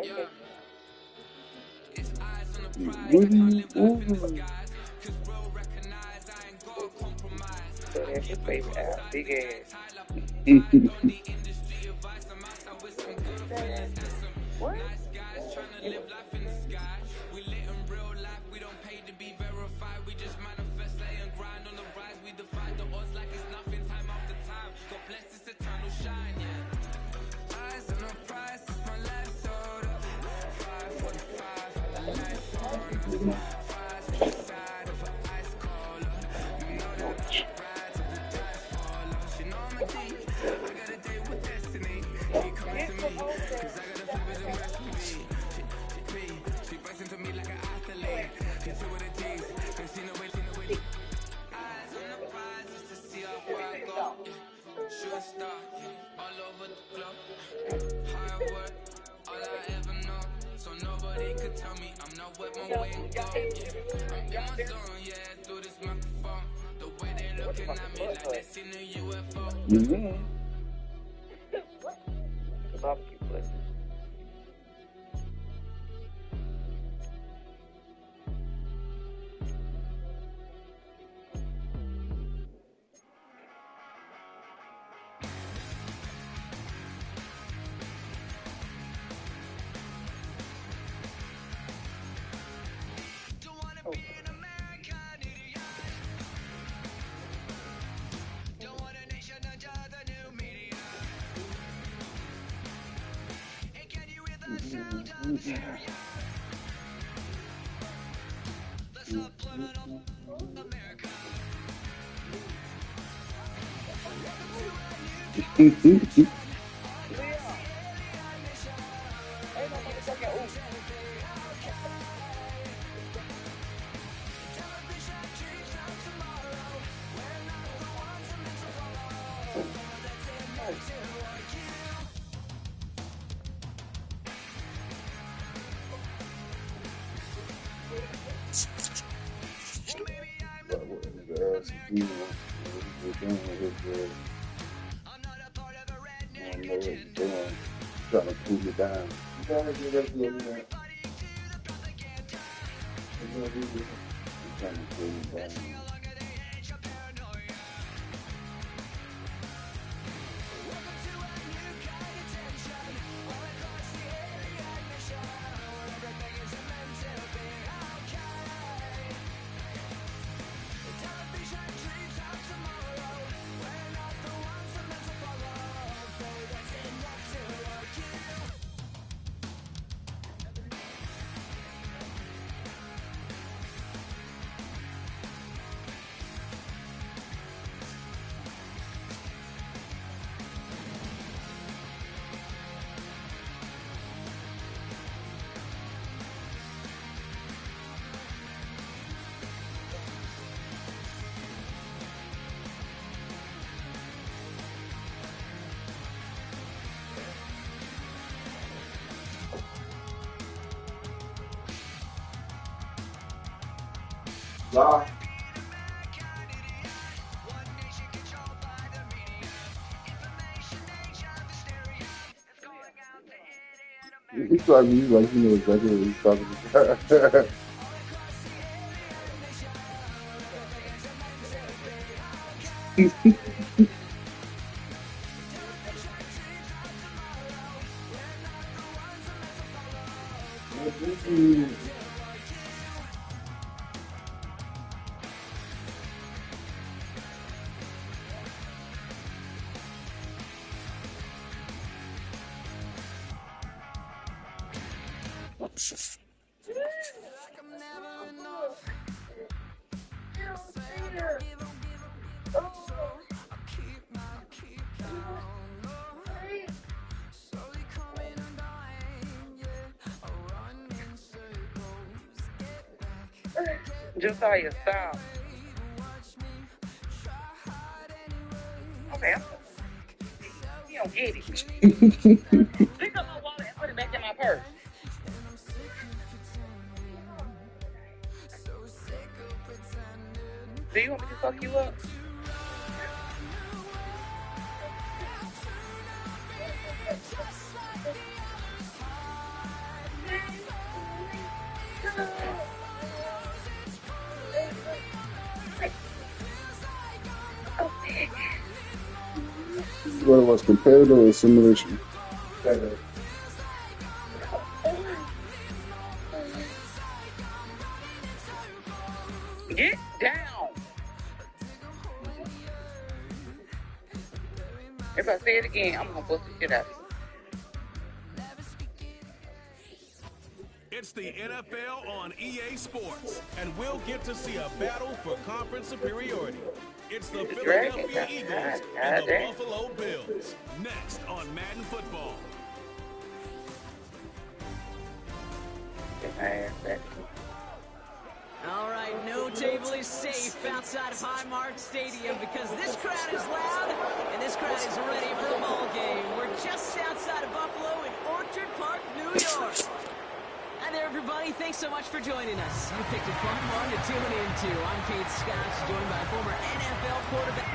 Yeah. It's eyes on the prize, What I are can't you live life in doing? disguise. Cause real recognize I ain't got to compromise. So I that's your keep it favorite out. cross-eyed, Big nigga like ass. Tyler. Ties don't need industry advice. I'm outside with some good That fellas and some what? nice guys trying to live life in the sky. We live in real life, we don't pay to be verified. We just manifest, lay and grind on the rise. We defy the odds like it's nothing, time after time. God bless this eternal shine, yeah. Eyes on the prize, it's my life sold up. 545, the lights on. Fries on the side of an ice cola. You know that I ride till the tide fall off. She know I'm a G. I got a date with destiny. He coming to me, cause I got the flavors and recipe. She breaks into me like an athlete. She two with the G's, cause she know it. Eyes on the prize just to see how far I go. Yeah. Sure star, yeah. All over the globe. Hard work, all I ever know. So nobody could tell me I'm not where my way and go. Yeah. I'm in my zone, yeah, through this microphone. The way they looking at me like they seen a UFO. Mhm. The barbecue butt. Don't wanna be an American idiot. Don't want a nation under the new media. And can you hear the sound of the stereo? The subliminal America. Leon, ain't no motherfucking ooh. Oh, But what nigga ass again? What he just doing with his I'm not a part of a I don't redneck know what he's agenda. doing. Trying to cool you down. You gotta get that Now little man. everybody to the propaganda. He's trying to cool you Let's sing down. along at the age of paranoia. Welcome to a new kind of tension. All across the alien mission. Everything is meant to be okay. Television dreams of tomorrow. We're not the ones we're meant to follow. Babe, that's enough to kill. Nah. One nation controlled by the media. Information age of hysteria. It's going out to idiot He's America. talking to you like you know exactly what he's talking about. All across the alien mission. Everything is meant to be okay. Television dreams of tomorrow. We're not the ones we're meant to follow. Babe, that's enough to kill. Like I'm never enough. I say I don't give up, so I keep count. Oh, slowly coming undone, yeah. I run in circles, get back Josiah, that stop. way to watch me try hard anyway. Okay, I'm You're fake, he don't get it. self-proclaimed. Pick up my wallet and put it back in my purse. And I'm sick of pretending, so sick of pretending. Do you want me to fuck you up? Just What it was, competitive or simulation? Get down. If I say it again, I'm gonna bust the shit out of you. It's the NFL on EA Sports, and we'll get to see a battle for conference superiority. It's the Philadelphia Eagles and the Buffalo Bills. Next on Madden Football. All right, no table is safe outside of Highmark Stadium because this crowd is loud and this crowd is ready for a ball game. We're just outside of Buffalo in Orchard Park, New York. Hi there, everybody. Thanks so much for joining us. You picked a fun one to tune into. I'm Kate Scott, joined by former NFL quarterback.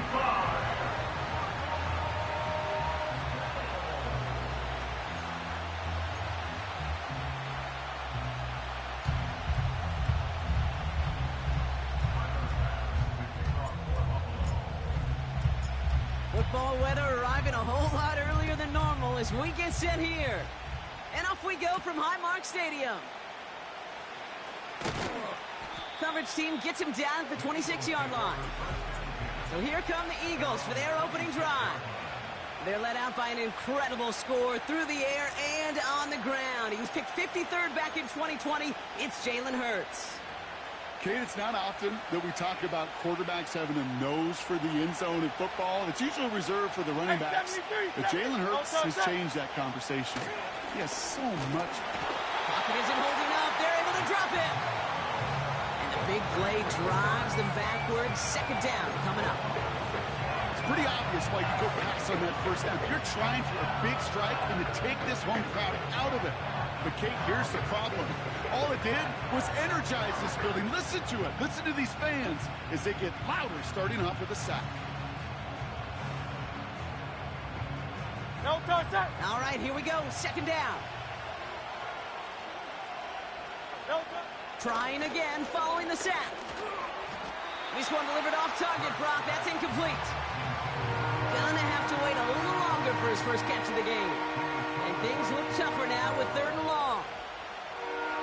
Football weather arriving a whole lot earlier than normal as we get set here. And off we go from Highmark Stadium. Coverage team gets him down at the 26-yard line. So here come the Eagles for their opening drive. They're led out by an incredible score through the air and on the ground. He was picked 53rd back in 2020. It's Jalen Hurts. Kate, it's not often that we talk about quarterbacks having a nose for the end zone in football. It's usually reserved for the running backs. But Jalen Hurts has changed that conversation. He has so much. Pocket isn't holding up. They're able to drop it. And the big play drives them backwards. Second down coming up. It's pretty obvious why you go pass on that first down. You're trying for a big strike and to take this home crowd out of it. But, Kate, here's the problem. All it did was energize this building. Listen to it. Listen to these fans as they get louder starting off with a sack. No contact. All right, here we go. Second down. No contact. Trying again, following the sack. This one delivered off target, Brock. That's incomplete. Gonna have to wait a little longer for his first catch of the game. And things look tougher now with 3rd and long.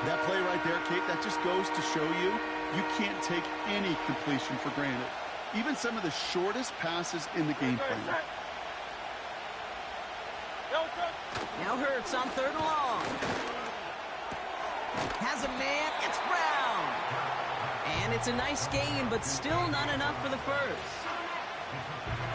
That play right there, Kate, that just goes to show you, you can't take any completion for granted. Even some of the shortest passes in the game plan. Now Hurts on 3rd and long. Has a man, it's Brown. And it's a nice gain, but still not enough for the first.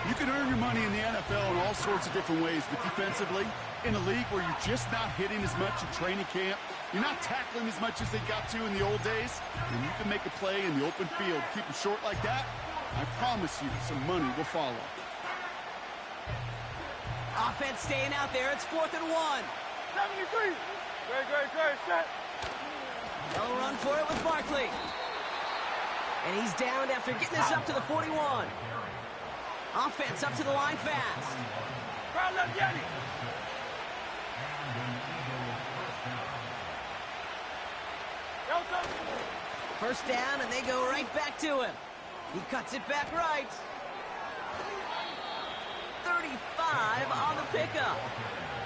You can earn your money in the NFL in all sorts of different ways, but defensively, in a league where you're just not hitting as much in training camp, you're not tackling as much as they got to in the old days, and you can make a play in the open field. Keep them short like that, I promise you some money will follow. Offense staying out there. It's 4th and 1. 73. Great, set. They'll run for it with Barkley. And he's downed after getting this up to the 41. Offense up to the line fast. Crowd left Yanni. First down, and they go right back to him. He cuts it back right. 35 on the pickup.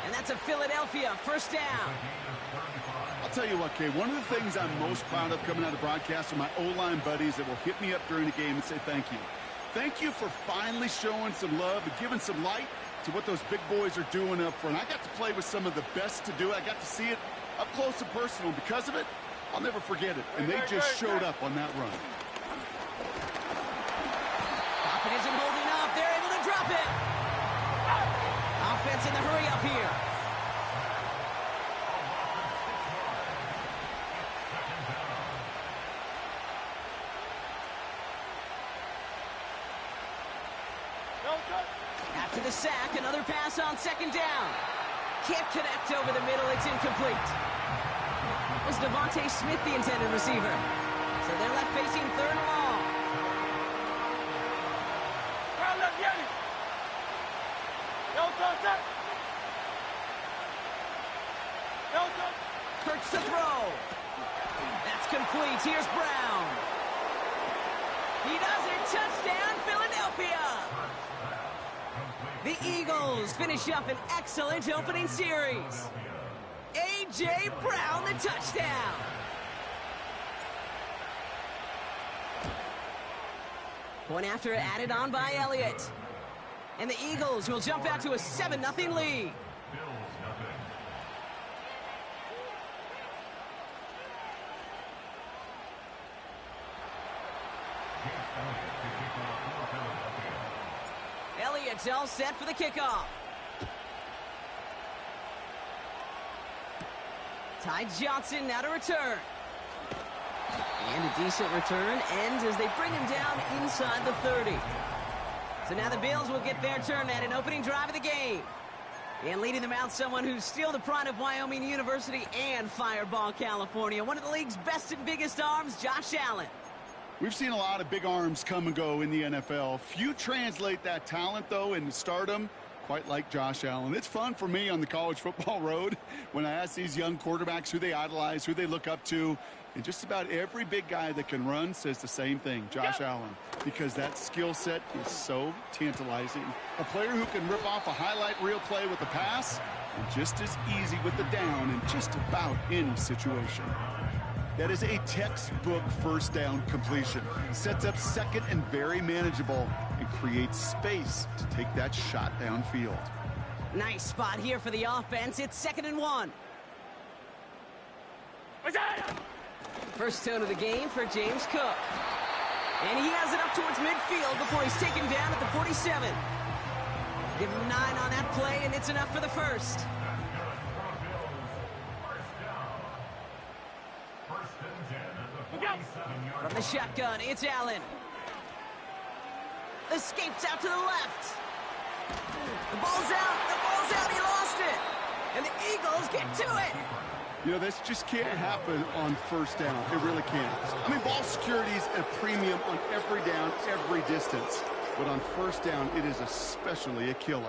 And that's a Philadelphia first down. I'll tell you what, Kay, one of the things I'm most proud of coming out of broadcast are my O-line buddies that will hit me up during the game and say thank you. Thank you for finally showing some love and giving some light to what those big boys are doing up front. I got to play with some of the best to do it. I got to see it up close and personal. Because of it, I'll never forget it. And they just showed up on that run. Pocket isn't holding up. They're able to drop it. Offense in the hurry up here. After the sack, another pass on 2nd down. Can't connect over the middle. It's incomplete. Was Devontae Smith the intended receiver? So they're left facing 3rd and long. Crowd left Yanni. No contact. Hurts to throw. That's complete. Here's Brown. He does it. Touchdown, Philadelphia. The Eagles finish up an excellent opening series. A.J. Brown, the touchdown. Point after added on by Elliott. And the Eagles will jump out to a 7-0 lead. Elliott's all set for the kickoff. Ty Johnson now to return. And a decent return ends as they bring him down inside the 30. So now the Bills will get their turn at an opening drive of the game. And leading them out, someone who's still the pride of Wyoming University and Fireball, California. One of the league's best and biggest arms, Josh Allen. We've seen a lot of big arms come and go in the NFL. Few translate that talent, though, into stardom, quite like Josh Allen. It's fun for me on the college football road when I ask these young quarterbacks who they idolize, who they look up to. And just about every big guy that can run says the same thing, Josh Allen, because that skill set is so tantalizing. A player who can rip off a highlight reel play with the pass and just as easy with the down in just about any situation. That is a textbook first down completion. Sets up second and very manageable and creates space to take that shot downfield. Nice spot here for the offense. It's 2nd and 1. First tone of the game for James Cook. And he has it up towards midfield before he's taken down at the 47. Give him 9 on that play, and it's enough for the first. From the shotgun, it's Allen. Escapes out to the left. The ball's out, he lost it. And the Eagles get to it. You know, this just can't happen on first down. It really can't. I mean, ball security is a premium on every down, every distance. But on first down, it is especially a killer.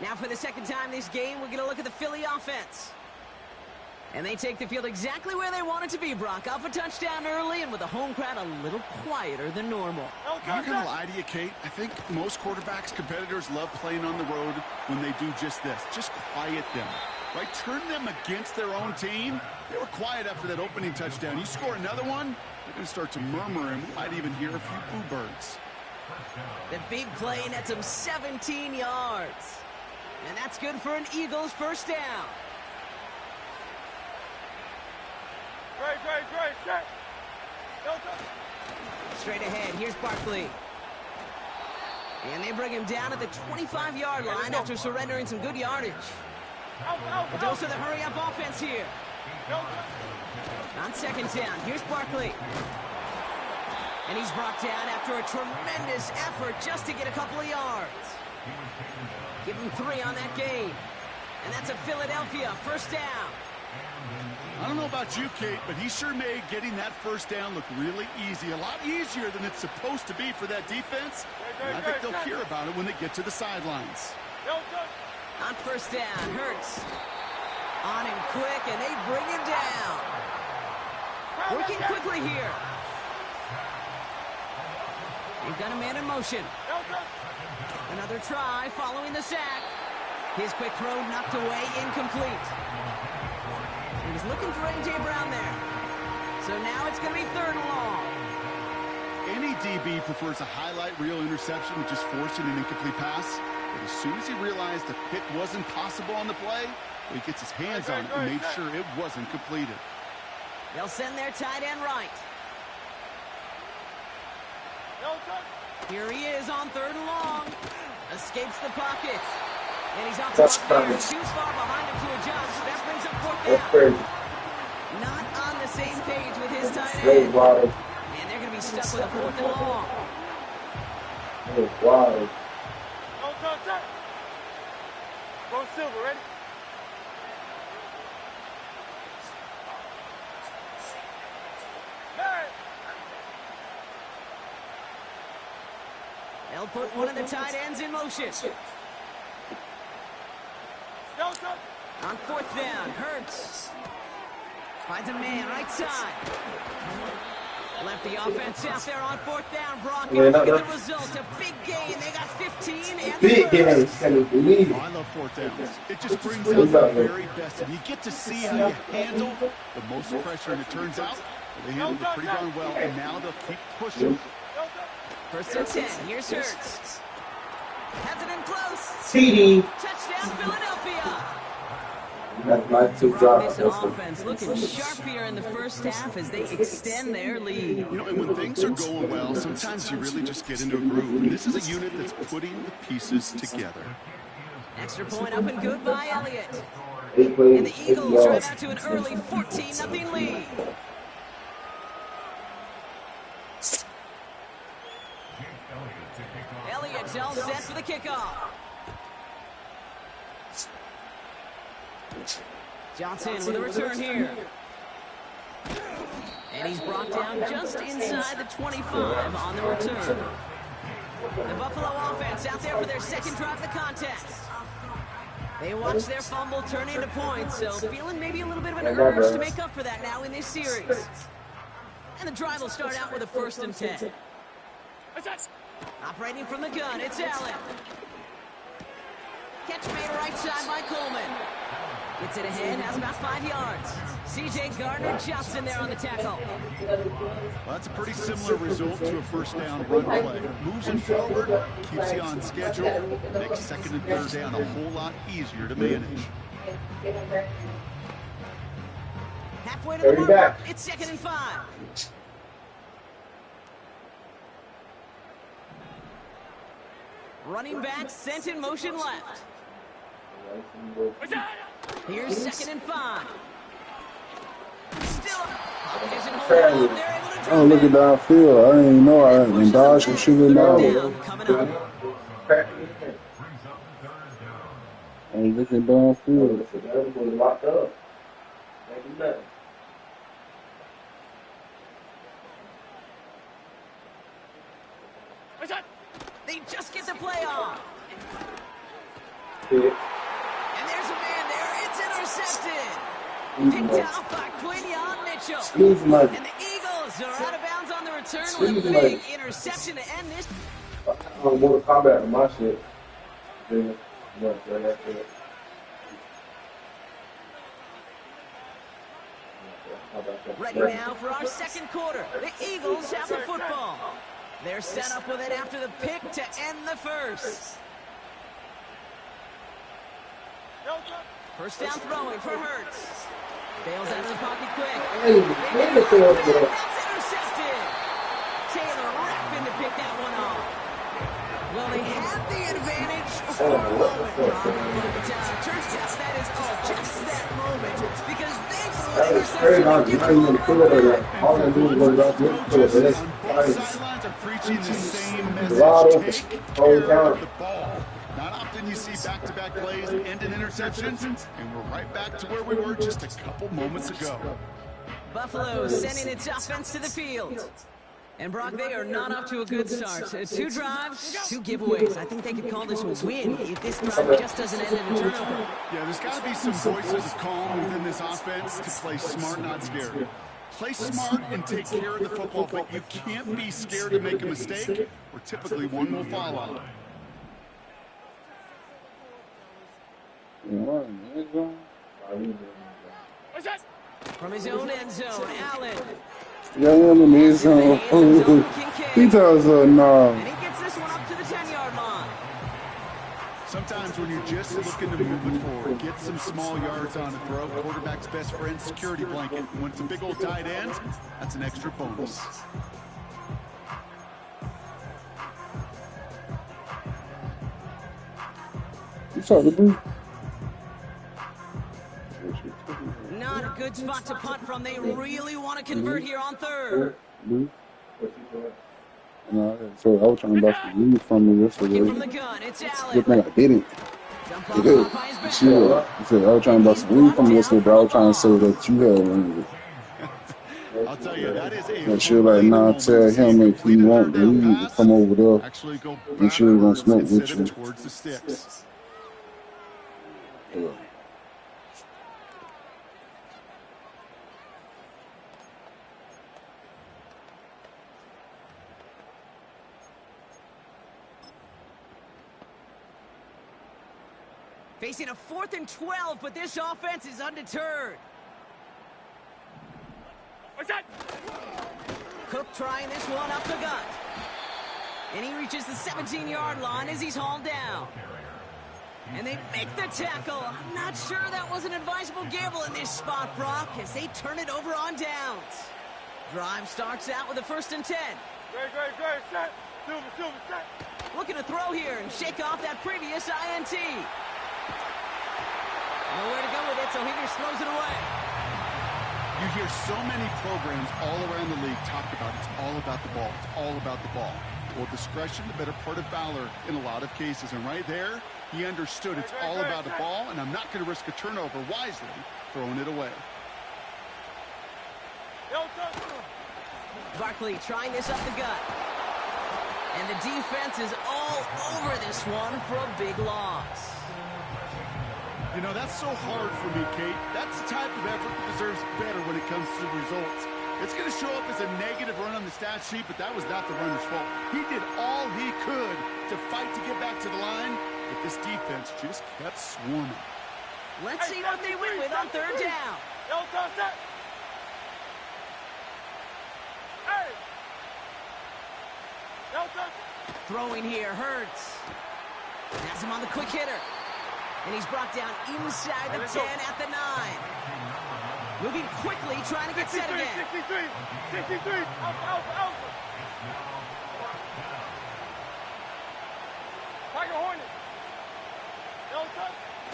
Now for the second time this game, we're going to look at the Philly offense. And they take the field exactly where they want it to be, Brock. Up a touchdown early and with the home crowd a little quieter than normal. I'm not going to lie to you, Kate. I think most quarterbacks, competitors love playing on the road when they do just this. Just quiet them, right? Turn them against their own team. They were quiet after that opening touchdown. You score another one, they're going to start to murmur and we might even hear a few boo birds. The big play nets him 17 yards. And that's good for an Eagles first down. Great. Straight ahead, here's Barkley. And they bring him down at the 25-yard line after surrendering some good yardage. A dose of the hurry-up offense here. On second down, here's Barkley. And he's brought down after a tremendous effort just to get a couple of yards. Give him 3 on that game. And that's a Philadelphia first down. I don't know about you, Kate, but he sure made getting that first down look really easy. A lot easier than it's supposed to be for that defense. And I think they'll hear about it when they get to the sidelines. On first down, Hurts. On him quick, and they bring him down. Working quickly here. They've got a man in motion. Another try following the sack. His quick throw knocked away, incomplete. He was looking for A.J. Brown there. So now it's going to be 3rd and long. Any DB prefers a highlight reel interception with just forcing an incomplete pass. But as soon as he realized the pick wasn't possible on the play, he gets his hands on it and made sure it wasn't completed. They'll send their tight end right. Here he is on 3rd and long. Escapes the pocket. And he's off the mark there. Too far behind him to adjust. That brings up 4th down. Not on the same page with his tight end. And they're going to be stuck with a 4th and long. Go Silver, ready? They'll put one of the tight ends in motion. On 4th down, Hurts. Finds a man, right side. Left the offense out there on 4th down, Brock. And look at the result. A big gain. They got 15 and Big the game. first. I love 4th downs. It just brings out the very best. And you get to see how you handle the most pressure. And it turns out they handled it pretty darn well. And now they'll keep pushing. 1st and 10. Here's Hurts. Has it in close. TD. Touchdown, Philadelphia. That's my two This drops. offense looking sharp here in the first half as they extend their lead. You know, and when things are going well, sometimes you really just get into a groove. And this is a unit that's putting the pieces together. Extra point up and good by Elliott. 8 plays, And the 50 Eagles yards. drive out to an early 14-0 lead. Elliott's all set for the kickoff. Johnson with a return here. And he's brought down just inside the 25 on the return. The Buffalo offense out there for their second drive of the contest. They watch their fumble turn into points, so feeling maybe a little bit of an urge to make up for that now in this series. And the drive will start out with a 1st and 10. Operating from the gun, it's Allen. Catch made right side by Coleman. Gets it ahead, has about 5 yards. C.J. Gardner-Johnson there on the tackle. Well, that's a pretty similar result to a 1st down run play. Moves it forward, keeps you on schedule, makes 2nd and 3rd down a whole lot easier to manage. Halfway to the mark, it's 2nd and 5. Running back sent in motion left. Here's 2nd and 5. Still isn't holding on. They're able to Oh, look at downfield. I didn't even know I can dodge and shoot it now. coming up. Hey, look at downfield. Locked up. They just get the play on. Yeah. And there's a man there. It's intercepted. Picked off by Quinyon Mitchell. Excuse me. And the Eagles are out of bounds on the return with a big interception to end this. I don't want to combat with my shit. Yeah. That's it. Ready now for our second quarter. The Eagles have the football. They're set up with it after the pick to end the first. First down throwing for Hurts. Bails out of the pocket quick. That's intercepted. Taylor rapping to pick that one off. Well, they had the advantage for a moment, Rob, but turns out that is just that moment because they threw an interception to give them All they do is go back to Both sidelines are preaching the same message. Take care of the ball. Not often you see back-to-back plays end in interceptions, and we're right back to where we were just a couple moments ago. Buffalo sending its offense to the field. And Brock, they are not off to a good start. 2 drives, 2 giveaways. I think they could call this a win if this drive just doesn't end in a turnover. Yeah, there's got to be some voices of calm within this offense to play smart, not scared. Play smart and take care of the football, but you can't be scared to make a mistake, or typically one will follow. From his own end zone, Allen. Yeah, I'm in his zone. He does no. And he gets this one up to the 10-yard line. Sometimes when you're just looking to move it forward, get some small yards on the throw, quarterback's best friend, security blanket. When it's a big old tight end, that's an extra bonus. You talking to me? Not a good spot to punt from. They really want to convert here on 3rd. No, so I was trying to buy some weed from me yesterday. From the gun, it's Allen. Good thing I didn't. He said, I was trying to buy some weed from you yesterday, but I was trying to say that you had one of it. I'll tell you, that is a and she was like, nah, tell him if he want weed to come over there. And she was going to smoke with you. Towards the sticks. Yeah. Facing a 4th and 12, but this offense is undeterred. Cook trying this one up the gut. And he reaches the 17-yard line as he's hauled down. And they make the tackle. I'm not sure that was an advisable gamble in this spot, Brock, as they turn it over on downs. Drive starts out with a 1st and 10. Great, set. Silver, set. Looking to throw here and shake off that previous INT. Nowhere to go with it, so he just throws it away. You hear so many programs all around the league talk about it's all about the ball. It's all about the ball. Well, discretion, the better part of valor in a lot of cases. And right there, he understood it's all about the ball, and I'm not going to risk a turnover wisely, throwing it away. Barkley trying this up the gut. And the defense is all over this one for a big loss. You know, that's so hard for me, Kate. That's the type of effort that deserves better when it comes to the results. It's going to show up as a negative run on the stat sheet, but that was not the runner's fault. He did all he could to fight to get back to the line, but this defense just kept swarming. Let's see what they win with on 3rd down. Throwing here hurts. Has him on the quick hitter. And he's brought down inside the 10 at the 9. Moving quickly, trying to get set again. 63. Alpha. Tiger Hornet.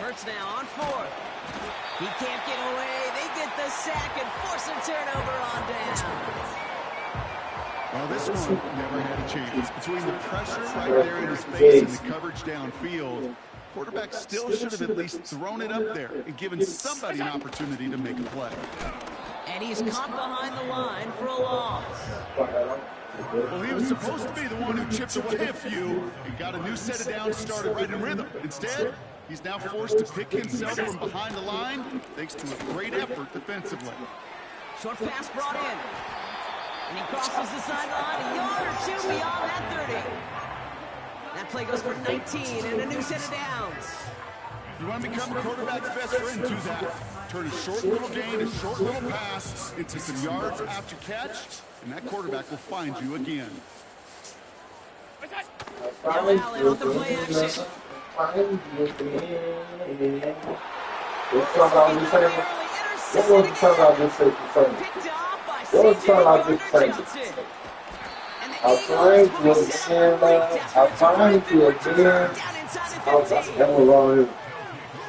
Hurts now on 4th. He can't get away. They get the sack and force a turnover on down. Well, this one never had a chance. Between the pressure right there in his face and the coverage downfield, quarterback still should have at least thrown it up there and given somebody an opportunity to make a play. And he's caught behind the line for a loss. Well, he was supposed to be the one who chipped away a few and got a new set of downs started right in rhythm. Instead, he's now forced to pick himself from behind the line thanks to a great effort defensively. Short pass brought in. And he crosses the sideline a yard or 2 beyond that 30. That play goes for 19 and a new set of downs. You want to become a quarterback's best friend, do that. Turn a short little gain, a short little pass into some yards after catch, and that quarterback will find you again. Now Allen on the play action. I find you again. You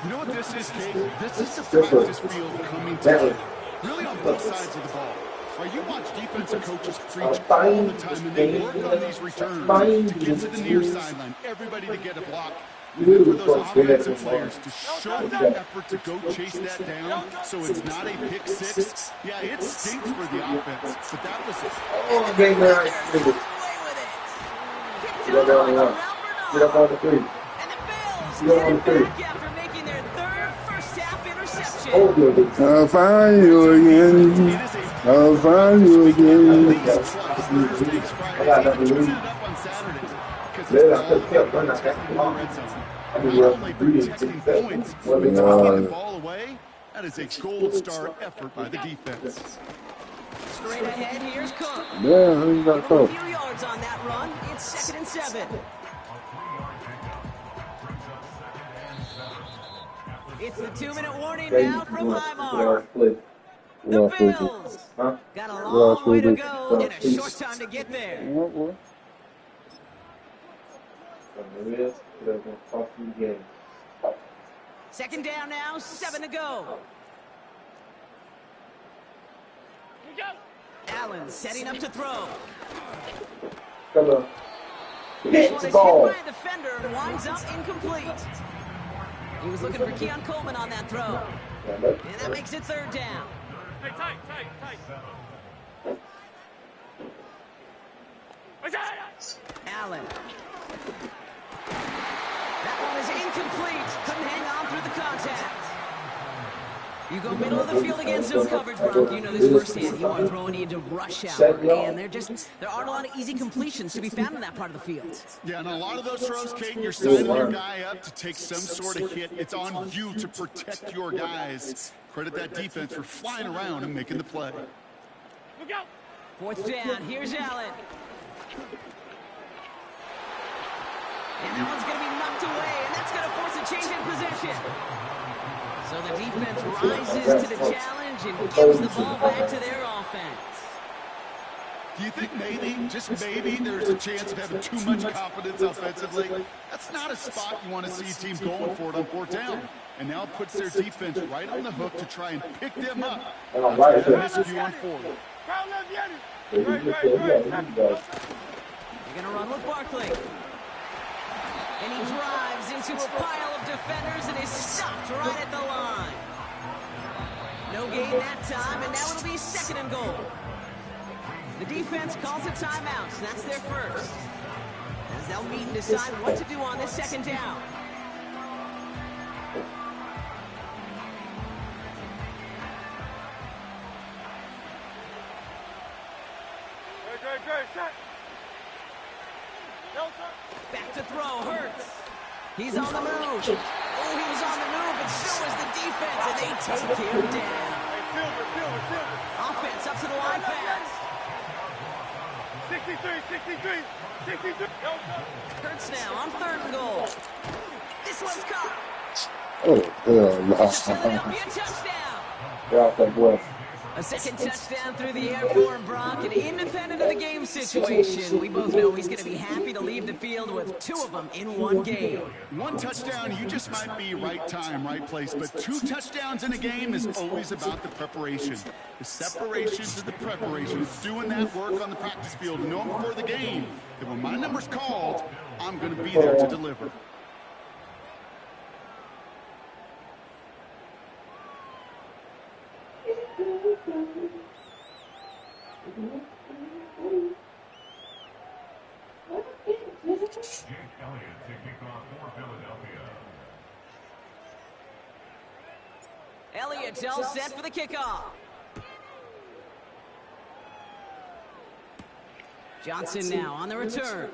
know what this is, Kate? This is the practice field coming together. Really on both sides of the ball. Right, you watch defensive coaches preach all the time, and they work on these returns to get to the near sideline, everybody to get a block. And then for those offensive players to show that effort to go chase that down so it's not a pick six. Yeah, it stinks for the offense, but that was it. Get up on the 3. And the Bills get it back after making their 3rd first-half interception. I'll find you again. I'll find you again. I got nothing to lose. That is a gold star effort by the defense. Straight ahead, here's Cook. Yeah, who's got A Cook? few yards on that run. It's 2nd and 7. It's the 2-minute warning now from Highmark. The Bills got a long way to go and a short time to get there. Second down now, 7 to go. Allen setting up to throw. This one is hit by a defender and winds up incomplete. He was looking for Keon Coleman on that throw. And that makes it 3rd down. Hey, tight. Allen. That one is incomplete. Couldn't hang on through the contact. You go middle of the field against zone coverage, Brock. You know this firsthand. You are throwing into rush hour, and there aren't a lot of easy completions to be found in that part of the field. Yeah, and a lot of those throws, Kate, you're signing your guy up to take some sort of hit. It's on you to protect your guys. Credit that defense for flying around and making the play. Look out! 4th down. Here's Allen. And that one's going to be knocked away, and that's going to force a change in possession. So the defense rises to the challenge and gives the ball back to their offense. Do you think maybe, just maybe, there's a chance of having too much confidence offensively? That's not a spot you want to see a team going for it on 4th down. And now it puts their defense right on the hook to try and pick them up. After that miscue on 4th. They're going to run with Barkley. And he drives into a pile of defenders and is stopped right at the line. No gain that time, and now it'll be 2nd and goal. The defense calls a timeout, so that's their first. As they'll meet and decide what to do on this 2nd down. Back to throw, Hurts. He's on the move. Oh, he was on the move, but so is the defense, and they take him down. Offense up to the line fast. 63. Hurts now on 3rd and goal. This one's caught. Oh, hell no. Philadelphia touchdown. Yeah, that was. A 2nd touchdown through the air for him, Brock, and independent of the game situation, we both know he's going to be happy to leave the field with 2 of them in one game. 1 touchdown, you just might be right time, right place, but 2 touchdowns in a game is always about the preparation. The separation to the preparation, doing that work on the practice field, knowing before the game that when my number's called, I'm going to be there to deliver. Elliott's all set for the kickoff. Johnson now on the return.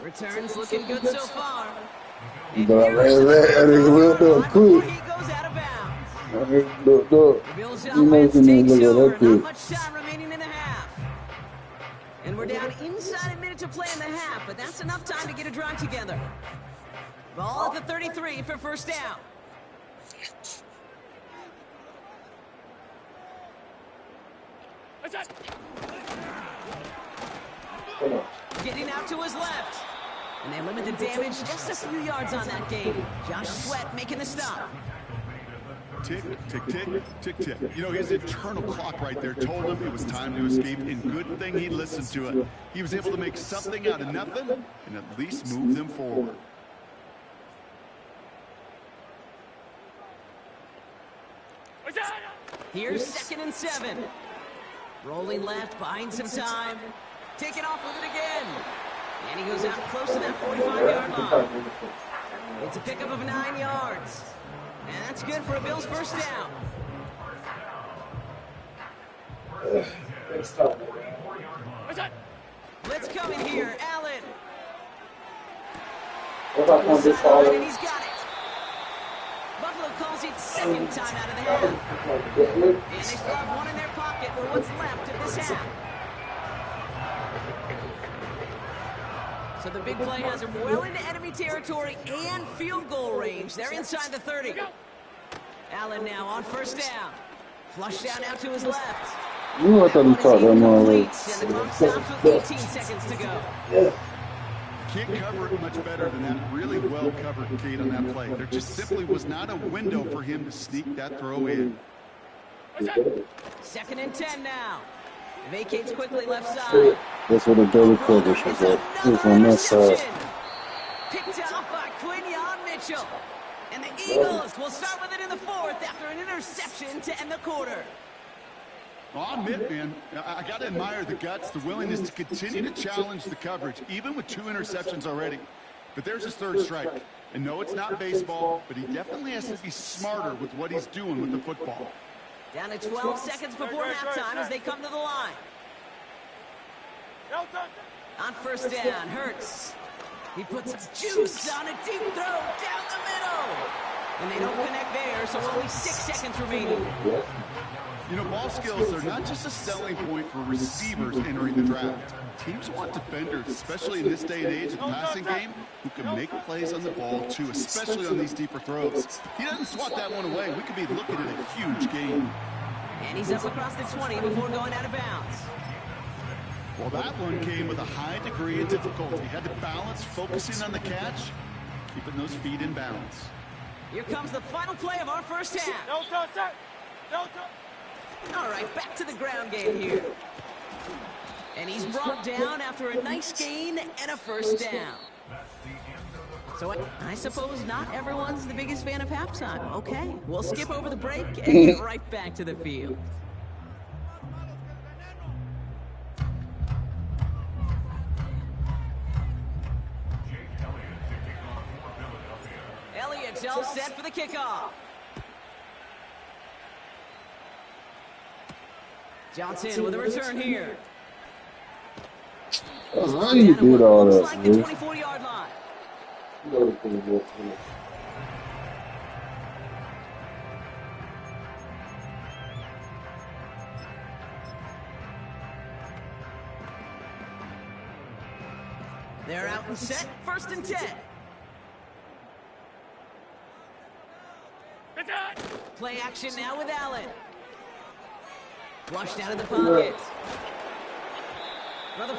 Returns looking good so far. And We'll do it quick. he goes out of bounds. Look. The Bills offense takes over. Not much time remaining in the half. And we're down inside a minute to play in the half, but that's enough time to get a drive together. Ball at the 33 for 1st down. Getting out to his left. And they limit the damage just a few yards on that game. Josh Sweat making the stop. Tick, tick, tick, tick, tick. You know, his internal clock right there told him it was time to escape, and good thing he listened to it. He was able to make something out of nothing and at least move them forward. Here's 2nd and 7. Rolling left, buying some time. Taking off with it again. And he goes out close to that 45-yard line. It's a pickup of 9 yards. And that's good for a Bills 1st down. Blitz coming here. Allen. And he's got it. Buffalo calls it 2nd time out of the half. And they still have 1 in their pocket for what's left of this half. So the big play has him well into enemy territory and field goal range. They're inside the 30. Allen now on 1st down. Flush down out to his left. I thought he caught that man already. And the clock stops with 18 seconds to go. Can't cover it much better than that. Really well covered, Kate, on that play. There just simply was not a window for him to sneak that throw in. 2nd and 10 now. Vacates quickly left side. That's what the dirty coverage was at. It was on that side. Picked off by Quinyon Mitchell. And the Eagles will start with it in the 4th after an interception to end the quarter. Well, I'll admit, man, I got to admire the guts, the willingness to continue to challenge the coverage, even with 2 interceptions already. But there's his 3rd strike. And no, it's not baseball, but he definitely has to be smarter with what he's doing with the football. Down to 12 seconds before halftime as they come to the line. On first down, Hurts. He puts some juice on a deep throw down the middle. And they don't connect there, so only 6 seconds remaining. You know, ball skills are not just a selling point for receivers entering the draft. Teams want defenders, especially in this day and age of the passing game, who can make plays on the ball too, especially on these deeper throws. He doesn't swat that one away. We could be looking at a huge gain. And he's up across the 20 before going out of bounds. Well, that one came with a high degree of difficulty. He had to balance focusing on the catch, keeping those feet in balance. Here comes the final play of our first half. No touch, no touch. All right, back to the ground game here. And he's brought down after a nice gain and a first down. So I suppose not everyone's the biggest fan of halftime. Okay, we'll skip over the break and get right back to the field. Elliott's all set for the kickoff. Johnson with a return here. How you did all that, like the 24-yard line. They're out and set, 1st and 10. Play action now with Allen. Flushed out of the pocket.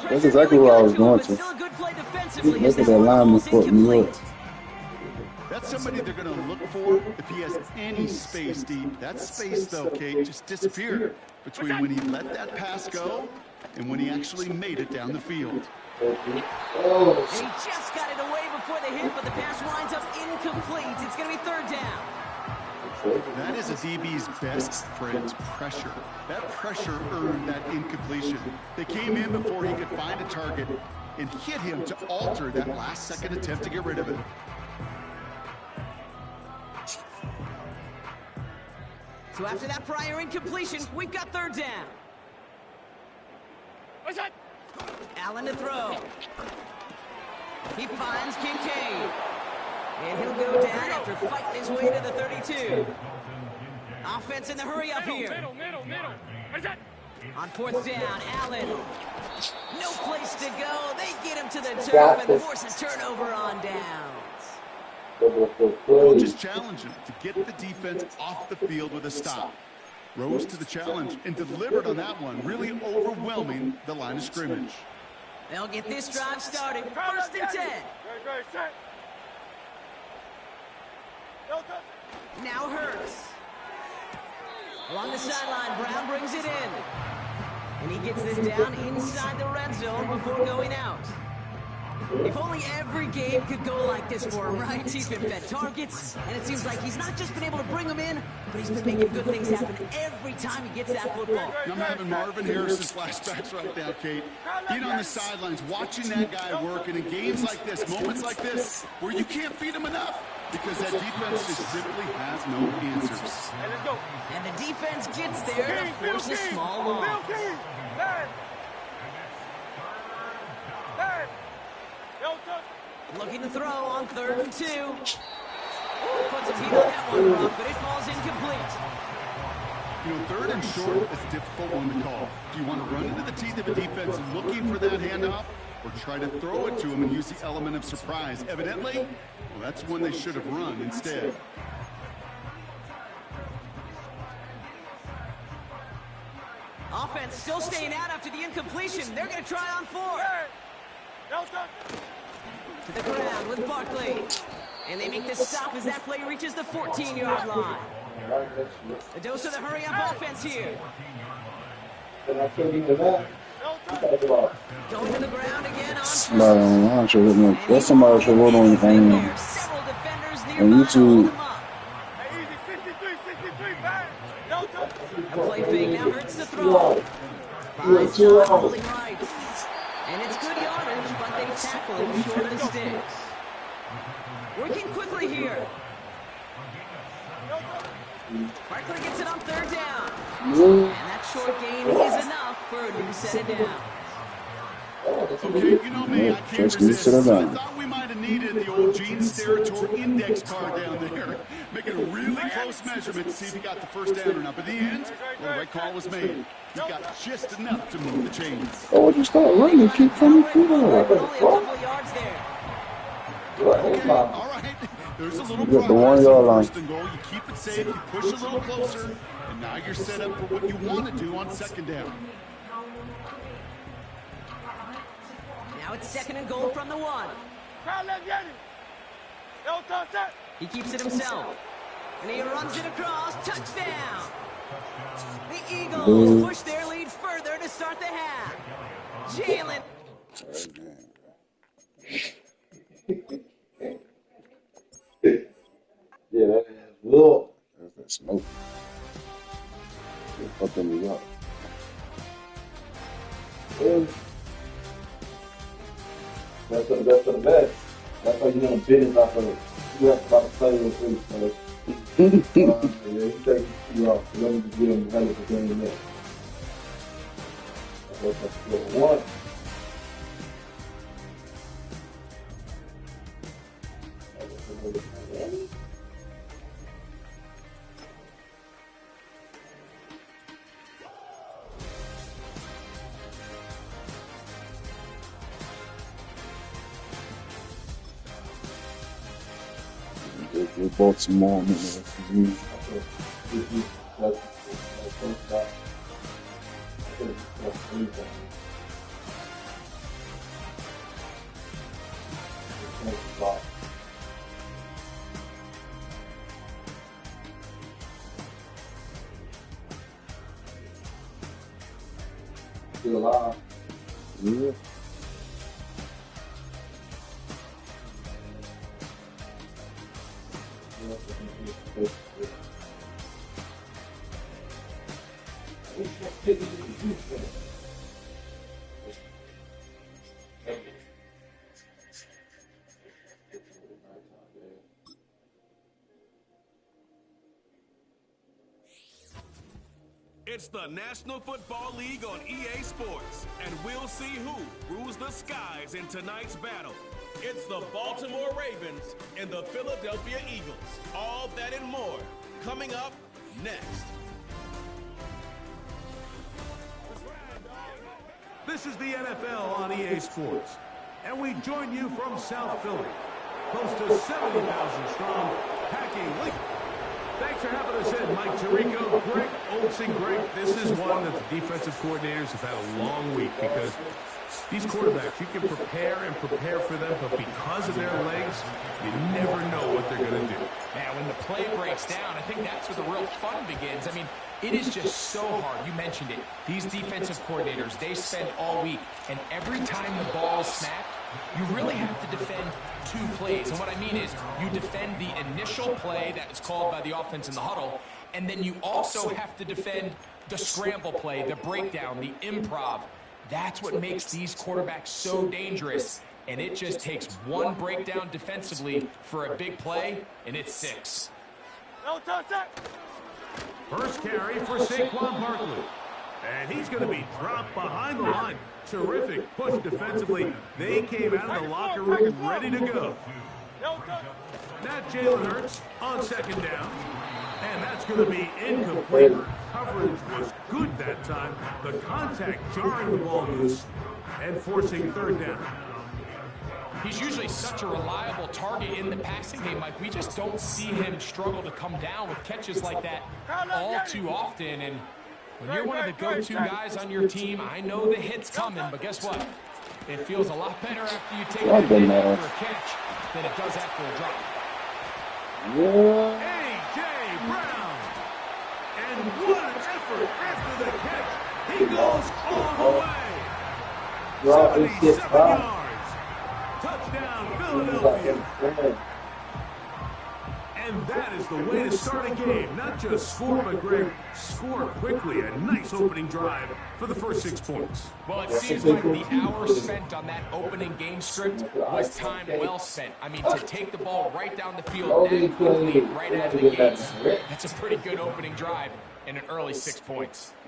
That's exactly what I was going to. Still a good play defensively. Look at that lineman for New York. That's somebody they're going to look for if he has any space deep. That space, though, Kate, just disappeared between when he let that pass go and when he actually made it down the field. And he just got it away before the hit, but the pass winds up incomplete. It's going to be 3rd down. That is a DB's best friend, pressure. That pressure earned that incompletion. They came in before he could find a target and hit him to alter that last-second attempt to get rid of it. So after that prior incompletion, we've got 3rd down. Allen to throw. He finds Kincaid. And he'll go down after fighting his way to the 32. Offense in the hurry up here. Middle. On 4th down, Allen. No place to go. They get him to the turf and force a turnover on downs. We'll just challenge him to get the defense off the field with a stop. Rose to the challenge and delivered on that one, really overwhelming the line of scrimmage. They'll get this drive started. 1st and 10. Now Hurts. Along the sideline, Brown brings it in. And he gets this down inside the red zone before going out. If only every game could go like this for him, right? He's been fed targets, and it seems like he's not just been able to bring them in, but he's been making good things happen every time he gets that football. I'm having Marvin Harris's flashbacks right now, Kate. Being on the sidelines, watching that guy work, and in games like this, moments like this, where you can't feed him enough, because that defense just simply has no answers. And the defense gets there to force a small loss. Looking to throw on 3rd and 2. Puts a feet on that one, Brock, but it falls incomplete. You know, 3rd and short is a difficult one to call. Do you want to run into the teeth of a defense looking for that handoff, or try to throw it to him and use the element of surprise? Evidently, well, that's when they should have run instead. Offense still staying out after the incompletion. They're going to try on 4. To the ground with Barkley. And they make this stop as that play reaches the 14-yard line. A dose of the hurry-up offense here. Going to the ground again on somebody should vote on YouTube. A play fake now hurts the throw. Finds John holding right. And it's good yardage, but they tackle him short of the sticks. Working quickly Barkley here. Barkley gets it on third down. And that short gain is enough for a new set of downs. Okay, you know me, I can't resist. So I thought we might have needed the old Gene's territory index card down there. Making a really close measurement to see if he got the first down or not. But in the end, the right call was made. He got just enough to move the chains. Oh, when you start running, keep coming through Only a couple of yards there. Okay, all right. There's a little You got the progress 1 yard on line. first and goal. You keep it safe, you push a little closer, and now you're set up for what you want to do on second down. Now it's second and goal from the 1. He keeps it himself. And he runs it across. Touchdown! The Eagles push their lead further to start the half. Jalen. Yeah, that is look. That's that smoke. They're fucking me up. Yeah. That's for the best. That's how you know business off of it. You have to play with things, so yeah, he takes you off. You don't need to get him the hell of the game yet. That's number 1. They Baltimore, man. That's still alive. Yeah. It's the National Football League on EA Sports, and we'll see who rules the skies in tonight's battle. It's the Baltimore Ravens and the Philadelphia Eagles. All that and more coming up next. This is the NFL on EA Sports, and we join you from South Philly, close to 70,000 strong, packing Lincoln. Thanks for having us in, Mike Tirico, Greg Olsen. Greg, this is one that the defensive coordinators have had a long week because these quarterbacks, you can prepare and prepare for them, but because of their legs, you never know what they're going to do. Man, when the play breaks down, I think that's where the real fun begins. I mean, it is just so hard. You mentioned it. These defensive coordinators, they spend all week, and every time the ball is snapped, you really have to defend 2 plays. And what I mean is you defend the initial play that is called by the offense in the huddle, and then you also have to defend the scramble play, the breakdown, the improv. That's what makes these quarterbacks so dangerous, and it just takes one breakdown defensively for a big play, and it's 6. First carry for Saquon Barkley. And he's going to be dropped behind the line. Terrific push defensively. They came out of the locker room ready to go. Now Jalen Hurts on second down. And that's going to be incomplete. Coverage was good that time. The contact jarring the ball loose and forcing third down. He's usually such a reliable target in the passing game, Mike. We just don't see him struggle to come down with catches like that all too often. And when you're one of the go-to guys on your team, I know the hit's coming, but guess what? It feels a lot better after you take that hit after a catch than it does after a drop. A.J. Brown. And what an effort after the catch. He goes all the way. 77 yards. Touchdown, Philadelphia. And And that is the way to start a game. Not just score, but Greg, score quickly. A nice opening drive for the first 6 points. Well, it seems like the hour spent on that opening game script was time well spent. I mean, to take the ball right down the field that quickly, right out of the gates, that's a pretty good opening drive and an early 6 points. We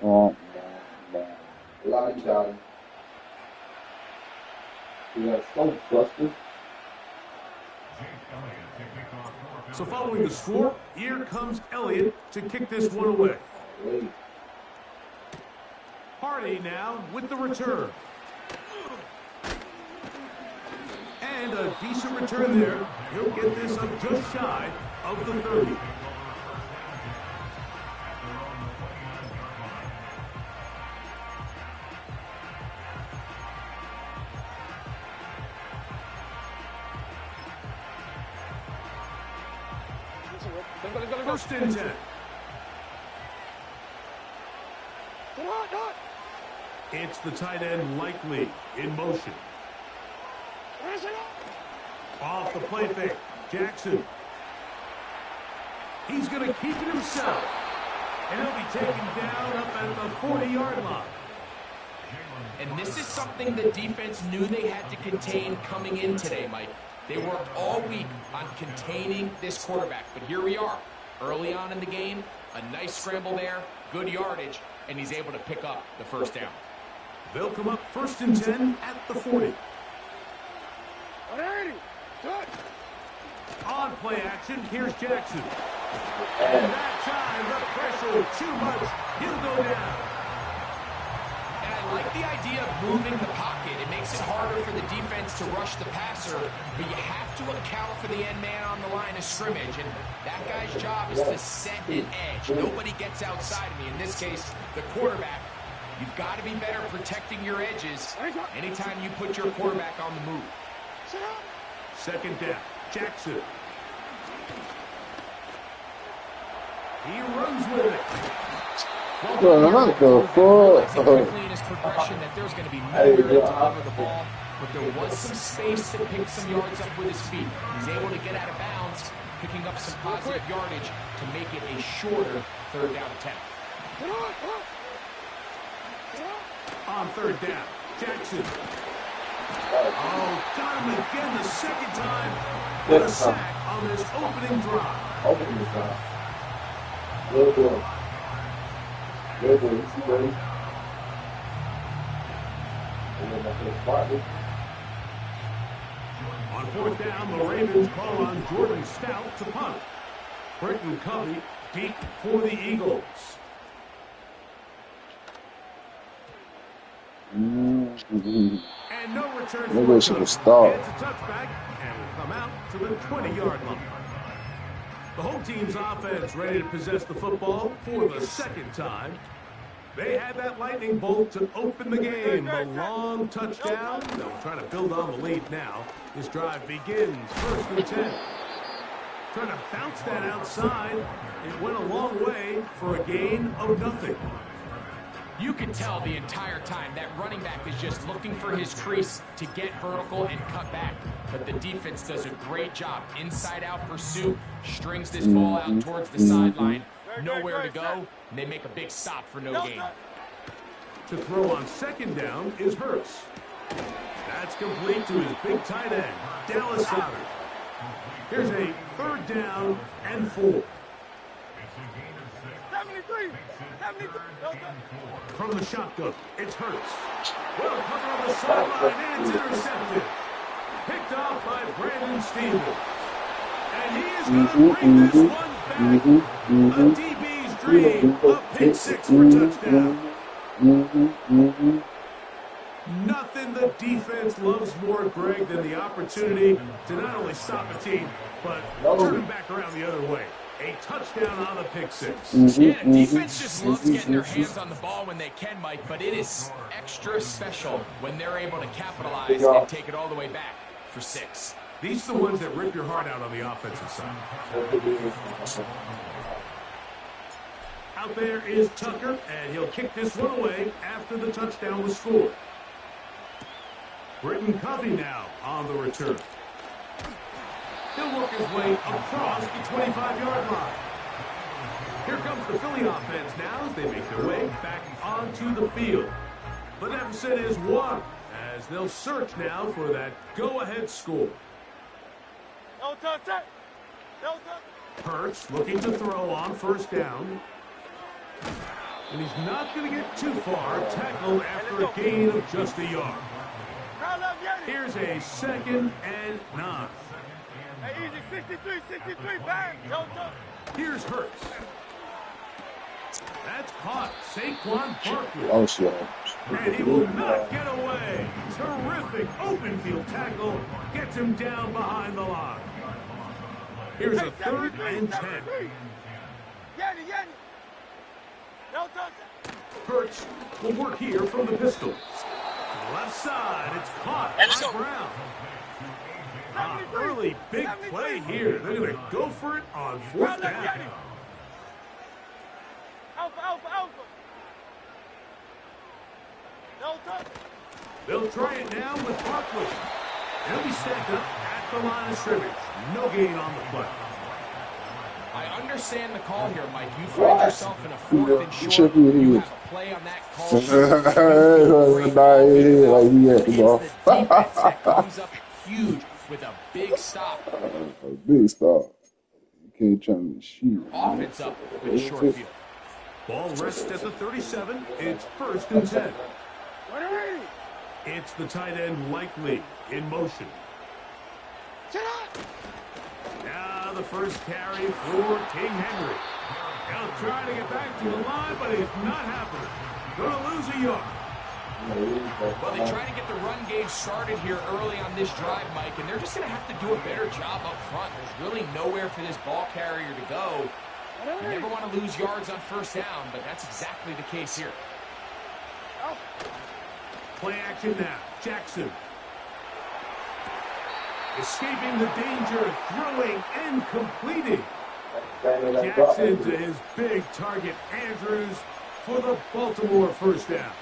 got Scope Buster. So following the score, here comes Elliott to kick this one away. Hardy now with the return. And a decent return there. He'll get this up just shy of the 30. First and 10. It's the tight end Likely in motion. Off the play fake, Jackson. He's going to keep it himself. And he'll be taken down up at the 40-yard line. And this is something the defense knew they had to contain coming in today, Mike. They worked all week on containing this quarterback. But here we are, early on in the game, a nice scramble there, good yardage, and he's able to pick up the first down. They'll come up first and 10 at the 40. On play action, here's Jackson. And that time, the pressure too much. He'll go down. And I like the idea of moving the pocket. It makes it harder for the defense to rush the passer, but you have to account for the end man on the line of scrimmage, and that guy's job is to set an edge. Nobody gets outside of me. In this case, the quarterback. You've got to be better protecting your edges anytime you put your quarterback on the move. Second down, Jackson. He runs with it. Well, quickly in his progression that there's going to be nowhere to deliver the ball, but there was some space to pick some yards up with his feet. He's able to get out of bounds, picking up some positive yardage to make it a shorter third down attempt. On third down, Jackson. Oh, got him again the second time. What a sack on this opening drive. Good boy. Good boy. He's ready. On fourth down, the Ravens call on Jordan Stout to punt. Britton Covey deep for the Eagles. And no return for Maybe I should have stopped. It's a touchback and will come out to the 20-yard line. The whole team's offense ready to possess the football for the second time. They had that lightning bolt to open the game. The long touchdown. They'll try to build on the lead now. This drive begins first and 10. Trying to bounce that outside. It went a long way for a gain of nothing. You can tell the entire time that running back is just looking for his crease to get vertical and cut back. But the defense does a great job. Inside-out pursuit, strings this ball out towards the sideline. Nowhere to go, and they make a big stop for no gain. To throw on second down is Hurts. That's complete to his big tight end, Dallas Goedert. Here's a third down and 4. From the shotgun, it's Hurts. Well covered on the sideline, and it's intercepted. Picked off by Brandon Stevens. And he is going to bring this one back. A DB's dream, a pick six for touchdown. Nothing the defense loves more, Greg, than the opportunity to not only stop a team, but turn them back around the other way. A touchdown on the pick six. Yeah, defense just loves getting their hands on the ball when they can, Mike, but it is extra special when they're able to capitalize and take it all the way back for 6. These are the ones that rip your heart out on the offensive side. Out there is Tucker, and he'll kick this one away after the touchdown was scored. Britton Covey now on the return. He'll work his way across the 25-yard line. Here comes the Philly offense now as they make their way back onto the field. The deficit is 1 as they'll search now for that go-ahead score. No touch it. No touch. Hurts looking to throw on first down. And he's not going to get too far. Tackled after a gain of just a yard. Here's a 2nd and 9. Hey, easy, 63, bang. No touch. Here's Hurts. That's caught. Saquon Barkley. Oh, shit. And he will not get away. Terrific open field tackle. Gets him down behind the line. Here's a 3rd and 10. Yanni. No touch. Hurts will work here from the pistol. Left side, it's caught by Brown. Early big play here. They're going to go for it on 4th down. Alpha. No touch. They'll try it now with Barkley. He'll be stacked up at the line of scrimmage. No gain on the play. I understand the call here, Mike. You find yourself in a 4th and short. You have a play on that call. It's the defense that comes up huge with a big stop. A big stop. You can't try to shoot. Offense up with a short field. Ball rests at the 37. It's 1st and 10. It's the tight end Likely in motion. Now the first carry for King Henry. He'll try to get back to the line, but it's not happening. Going to lose a yard. Well, they try to get the run game started here early on this drive, Mike, and they're just going to have to do a better job up front. There's really nowhere for this ball carrier to go. You never want to lose yards on 1st down, but that's exactly the case here. Play action now. Jackson. Escaping the danger, throwing and completing. Jackson to his big target, Andrews, for the Baltimore 1st down.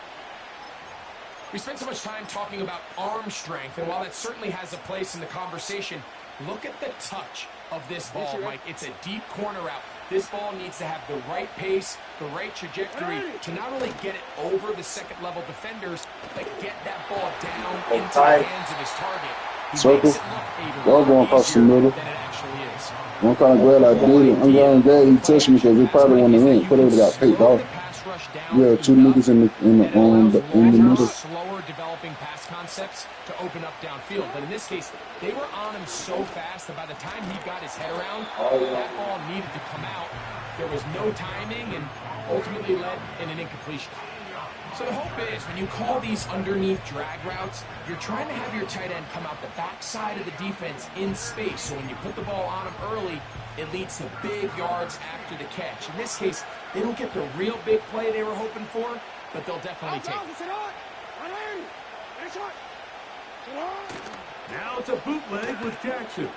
We spent so much time talking about arm strength, and while that certainly has a place in the conversation, look at the touch of this ball, Mike. It's a deep corner route. This ball needs to have the right pace, the right trajectory to not only get it over the 2nd-level defenders, but get that ball down into the hands of his target. Circle. Y'all going across the middle. I'm kind of glad I did it. I'm glad he touched me because they probably want to win. Could have got picked off. Yeah, 2 niggas in the middle. Slower developing pass concepts to open up downfield, but in this case, they were on him so fast that by the time he got his head around, that ball needed to come out. There was no timing, and ultimately led in an incompletion. So the hope is, when you call these underneath drag routes, you're trying to have your tight end come out the backside of the defense in space. So when you put the ball on him early, it leads to big yards after the catch. In this case, they don't get the real big play they were hoping for, but they'll definitely take it. Now it's a bootleg with Jackson.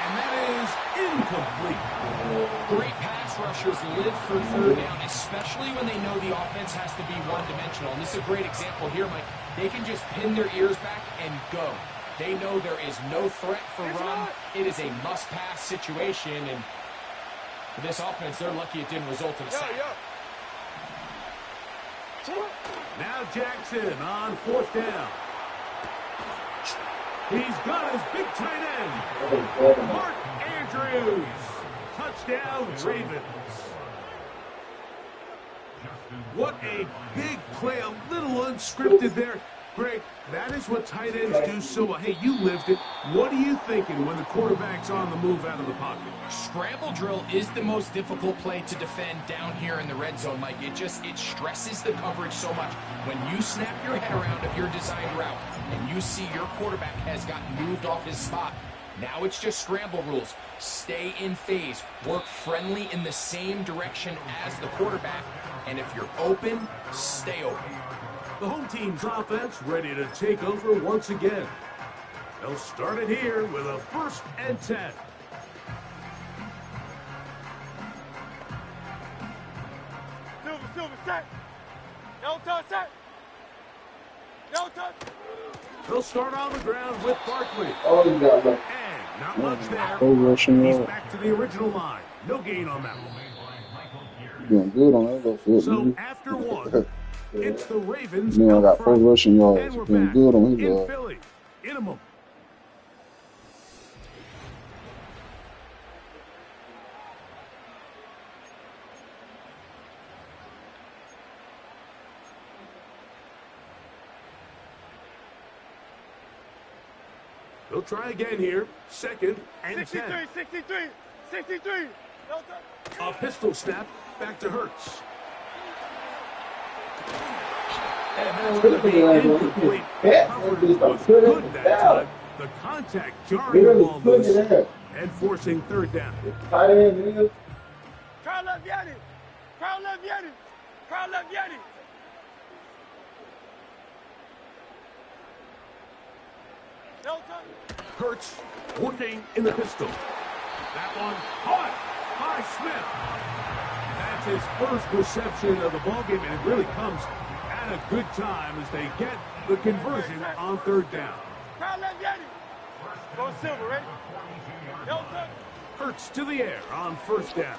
And that is incomplete. Great pass rushers live for 3rd down, especially when they know the offense has to be one-dimensional. And this is a great example here, Mike. They can just pin their ears back and go. They know there is no threat for run. It is a must-pass situation, and for this offense, they're lucky it didn't result in a sack. Now Jackson on 4th down. He's got his big tight end, Mark Andrews. Touchdown, Ravens. What a big play, a little unscripted there. Greg, that is what tight ends do so well. Hey, you lived it. What are you thinking when the quarterback's on the move out of the pocket? Scramble drill is the most difficult play to defend down here in the red zone, Mike. It stresses the coverage so much. When you snap your head around of your designed route and you see your quarterback has gotten moved off his spot, now it's just scramble rules. Stay in phase. Work friendly in the same direction as the quarterback. And if you're open, stay open. The home team's offense ready to take over once again. They'll start it here with a 1st and 10. Silver, set. No touch, set. They'll start on the ground with Barkley. Oh, you got lucky. And not much there. He's back to the original line. No gain on that one. Doing good on that little foot. So after one, it's the Ravens. I got 4 rushing yards. And we're Doing back good on his in yard. Philly. In a moment. They'll try again here. 2nd and 63, 10. 63, 63. A pistol snap back to Hurts. And that's going to be incomplete. Coverage was good that time. The contact jarring the ball loose and forcing 3rd down. Tight end, nigga. Carl left Yanni. Carl left Yanni. Carl left Yanni. Hurts working in the pistol. That one caught by Smith. That's his first reception of the ballgame, and it really comes at a good time as they get the conversion on 3rd down. Carl left Yanni. Go Silver, ready? Hurts to the air on 1st down.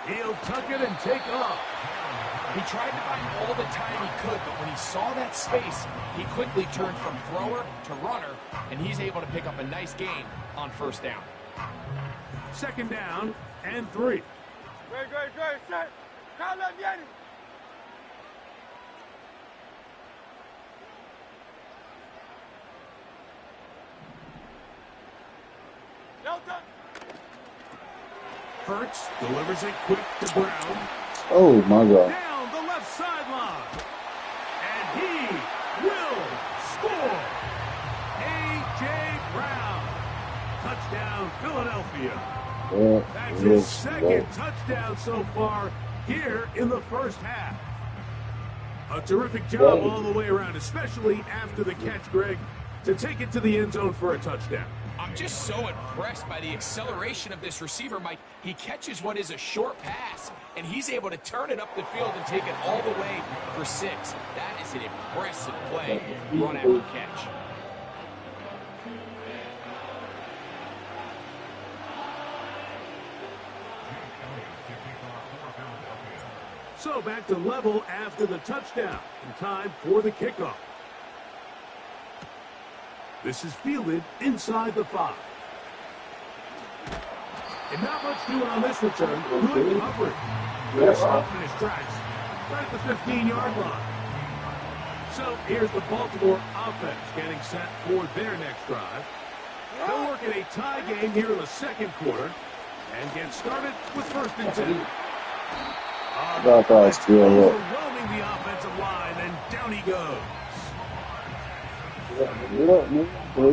He'll tuck it and take off. He tried to buy all the time he could, but when he saw that space, he quickly turned from thrower to runner, and he's able to pick up a nice gain on 1st down. 2nd down and 3. Great, set. Carl left Yanni. Hurts delivers it quick to Brown. Oh, my God. Down the left sideline. And he will score. A.J. Brown. Touchdown, Philadelphia. That's his 2nd touchdown so far here in the 1st half. A terrific job all the way around, especially after the catch, Greg, to take it to the end zone for a touchdown. I'm just so impressed by the acceleration of this receiver, Mike. He catches what is a short pass, and he's able to turn it up the field and take it all the way for 6. That is an impressive play, run after catch. So back to level after the touchdown, in time for the kickoff. This is fielded inside the 5. And not much doing on this return. Good coverage. Good stop in his tracks. Right at the 15-yard line. So here's the Baltimore offense getting set for their next drive. They'll work in a tie game here in the 2nd quarter and get started with 1st and 10. Overwhelming the offensive line, and down he goes. Get up, man. Get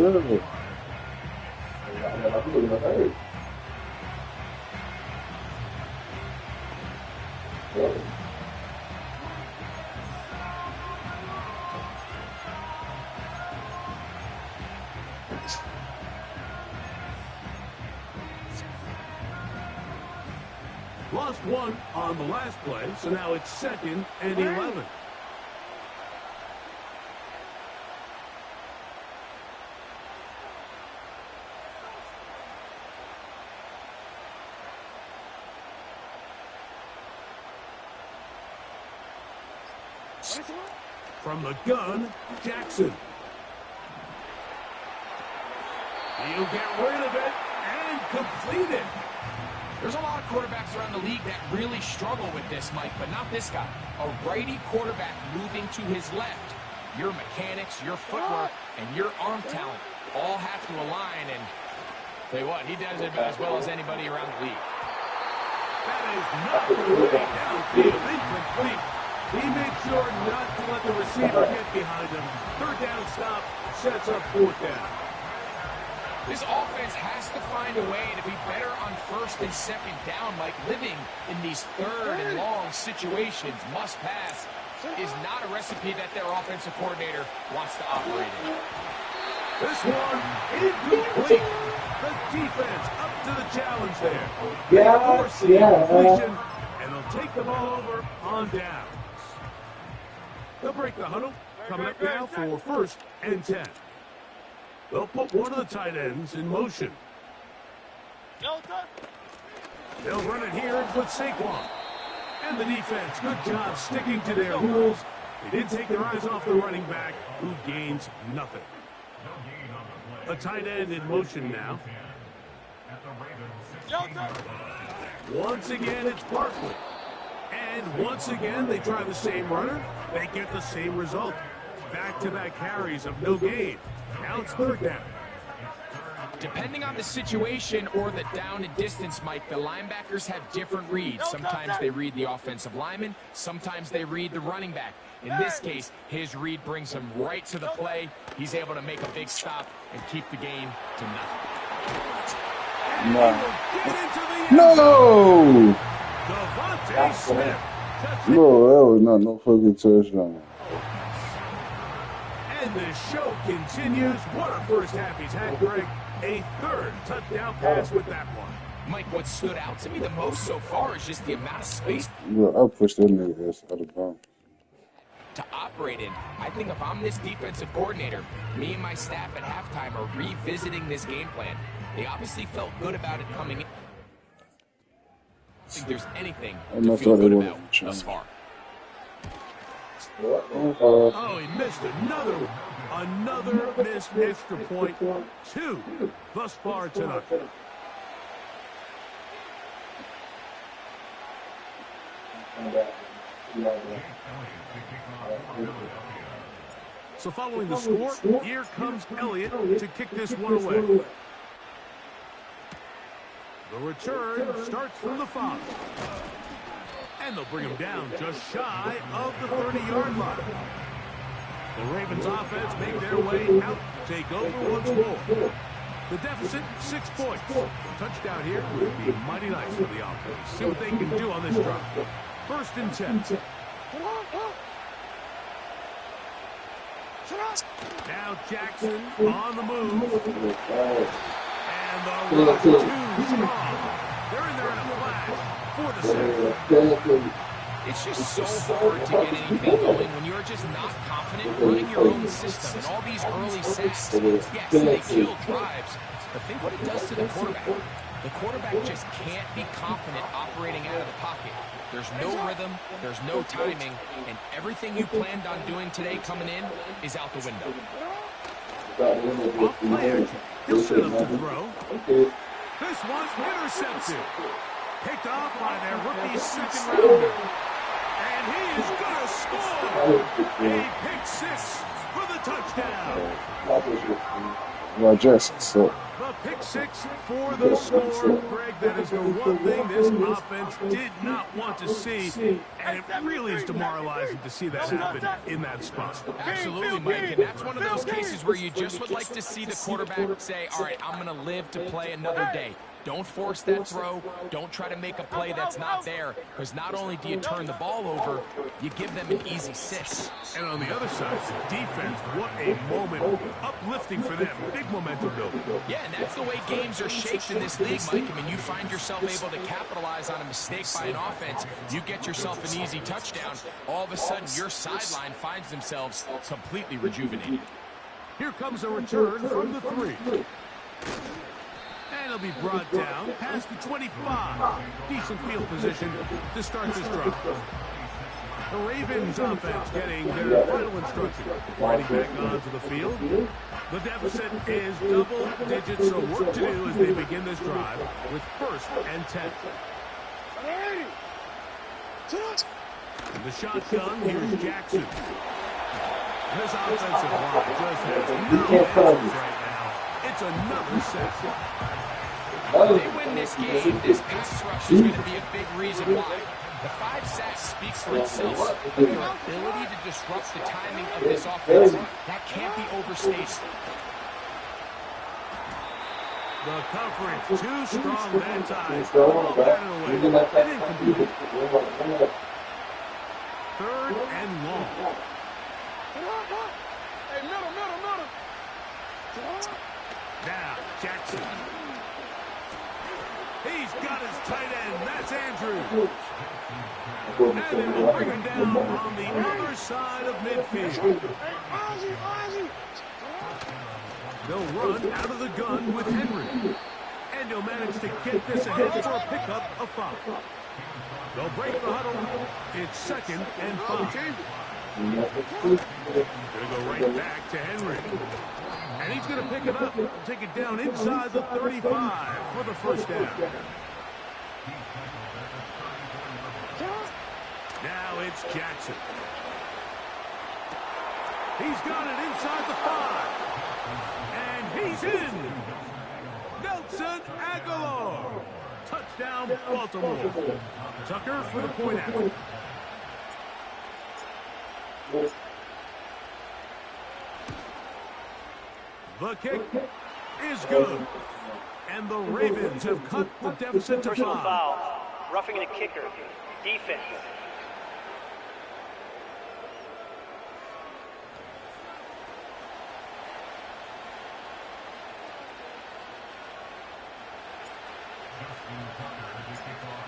up. Lost 1 on the last play, so now it's 2nd and 11. From the gun, Jackson. He'll get rid of it and complete it. There's a lot of quarterbacks around the league that really struggle with this, Mike, but not this guy. A righty quarterback moving to his left. Your mechanics, your footwork, and your arm talent all have to align, and tell you what, he does it about as well as anybody around the league. That is not the way downfield, incomplete. He made sure not to let the receiver get behind him. 3rd down stop sets up 4th down. This offense has to find a way to be better on 1st and 2nd down, Mike. Living in these 3rd and long situations, must pass, is not a recipe that their offensive coordinator wants to operate in. This one incomplete. The defense up to the challenge there. Yeah. And they'll take the ball over on downs. They'll break the huddle. Coming up now for 1st and 10. They'll put one of the tight ends in motion. They'll run it here with Saquon. And the defense, good job sticking to their rules. They did take their eyes off the running back, who gains nothing. A tight end in motion now. Once again, it's Barkley. And once again, they try the same runner. They get the same result. Back-to-back carries of no gain. Now it's 3rd down. Depending on the situation or the down and distance, Mike, the linebackers have different reads. Sometimes they read the offensive lineman. Sometimes they read the running back. In this case, his read brings him right to the play. He's able to make a big stop and keep the game to nothing. No! Devontae Smith. No, that was not no fucking touchdown. And the show continues. What a first half he's had, Greg. A 3rd touchdown pass with that one. Mike, what stood out to me the most so far is just the amount of space Yeah, I pushed that nigga ass out of bounds. to operate in. I think if I'm this defensive coordinator, me and my staff at halftime are revisiting this game plan. They obviously felt good about it coming in. I don't think there's anything to feel good about thus far. Oh, he missed another missed extra point. 2 thus far tonight. So following the score, here comes Elliott to kick this one away. The return starts from the 5. And they'll bring him down just shy of the 30-yard line. The Ravens offense make their way out to take over once more. The deficit, 6 points. A touchdown here would be mighty nice for the offense. See what they can do on this drive. 1st and 10. Now Jackson on the move. And the rush too strong. They're in there in a flash for the second. It's just so hard to get anything going when you're just not confident running your own system. And all these early sacks, yes, they kill drives, but think what it does to the quarterback. The quarterback just can't be confident operating out of the pocket. There's no rhythm, there's no timing, and everything you planned on doing today coming in is out the window. Off play action. He'll set up to throw. This one's intercepted. Picked off by their rookie 2nd rounder. And he is going to score. A pick 6 for the touchdown. Well, just so. The pick 6 for the score. Greg, that is the one thing this offense did not want to see. And it really is demoralizing to see that happen in that spot. Absolutely, Mike. And that's one of those cases where you just would like to see the quarterback say, all right, I'm going to live to play another day. Don't force that throw. Don't try to make a play that's not there, because not only do you turn the ball over, you give them an easy 6. And on the other side, the defense, what a moment. Uplifting for them. Big momentum building. Yeah, and that's the way games are shaped in this league, Mike. I mean, you find yourself able to capitalize on a mistake by an offense. You get yourself an easy touchdown. All of a sudden, your sideline finds themselves completely rejuvenated. Here comes a return from the 3. And he'll be brought down past the 25. Decent field position to start this drive. The Ravens offense getting their final instruction. Riding back onto the field. The deficit is double digits, so work to do as they begin this drive with 1st and 10. In the shotgun, here's Jackson. This offensive line just has no answers right now. It's another sack. If they win this game, this pass rush is going to be a big reason why. The 5 sacks speaks for itself, but their ability to disrupt the timing of this offense, that can't be overstated. The coverage too strong that time. Ball batted away. And incomplete. 3rd and long. Hey, middle. Now, Jackson. He's got his tight end. That's Andrews. And they will bring him down on the other side of midfield. They'll run out of the gun with Henry. And he'll manage to get this ahead for a pickup of 5. They'll break the huddle. It's 2nd and 5. Going to go right back to Henry. And he's going to pick it up. Take it down inside the 35 for the first down. Now it's Jackson. He's got it inside the 5. And he's in. Nelson Aguilar. Touchdown, Baltimore. Tucker for the point after. The kick is good. And the Ravens have cut the deficit to 5. Personal foul. Roughing the kicker. Defense.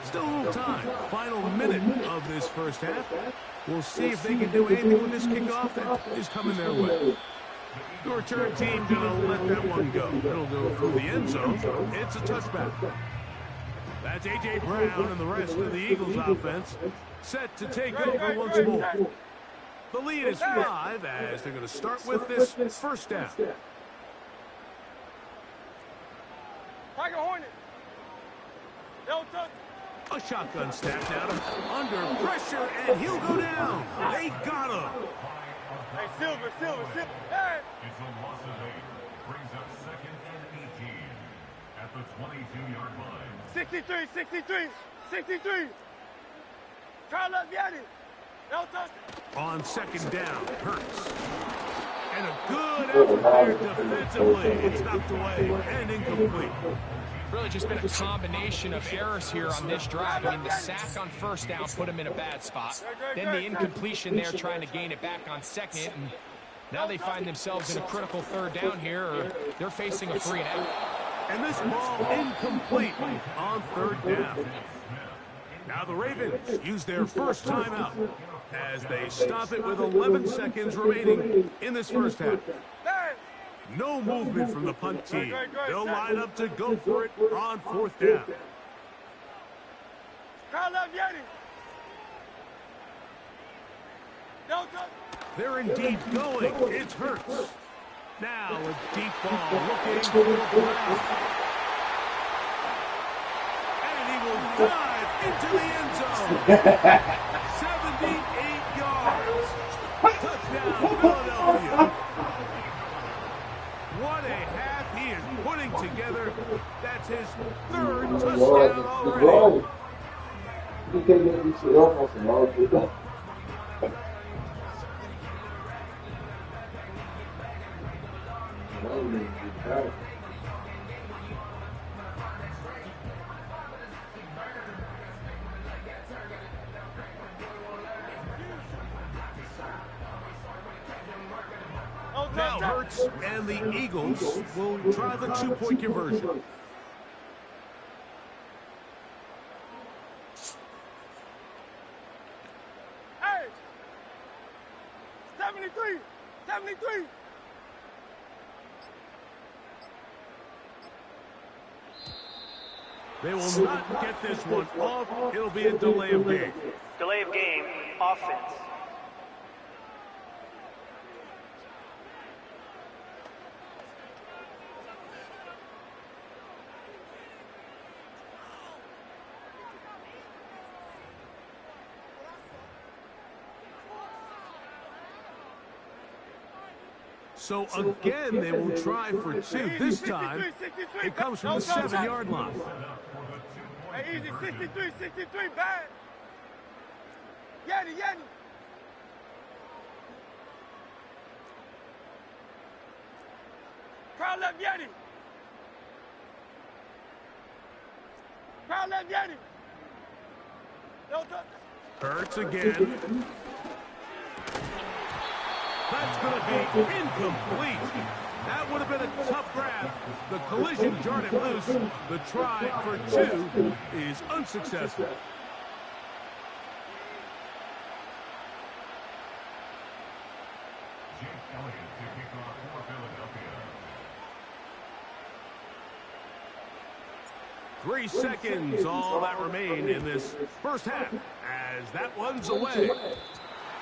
Still a little time. Final minute of this first half. We'll see if they can do anything with this kickoff that is coming their way. The return team gonna let that one go. It'll go through the end zone. It's a touchback. That's A.J. Brown and the rest of the Eagles offense set to take over once more. The lead is 5 as they're going to start with this first down. Tiger Hornet. No touch. A shotgun snap now under pressure, and he'll go down. They got him. Hey, Silver. Hey. It's a loss of 8. Brings up 2nd and 18 at the 22-yard line. 63. Try left, Yanni. No touch. On 2nd down, Hurts. And a good effort there defensively. It's knocked away and incomplete. Really just been a combination of errors here on this drive. I mean, the sack on first down put him in a bad spot. Then the incompletion there trying to gain it back on 2nd. And now they find themselves in a critical 3rd down here, or they're facing a 3 and out. And this ball incomplete on 3rd down. Now the Ravens use their first timeout as they stop it with 11 seconds remaining in this first half. No movement from the punt team. They'll line up to go for it on 4th down. They're indeed going. It's Hurts. Now a deep ball looking for Brown. And he will dive into the end zone. 78 yards. Touchdown, Philadelphia. What a half he is putting together. That's his 3rd touchdown already. You can't get this shit off on some long shit. Now Hurts and the Eagles will try the 2-point conversion. Hey! 73! They will not get this one off. It'll be a delay of game. Delay of game. Offense. So again, they will try for 2. This time, it comes from the 7-yard line. Hey, easy, 63, bad. Yanni. Crowd left, Yanni. No touch. Hurts again. That's going to be incomplete. That would have been a tough grab. The collision jarred him loose. The try for 2 is unsuccessful. Jake Elliott to kick off for Philadelphia. 3 seconds, all that remain in this first half, as that one's away.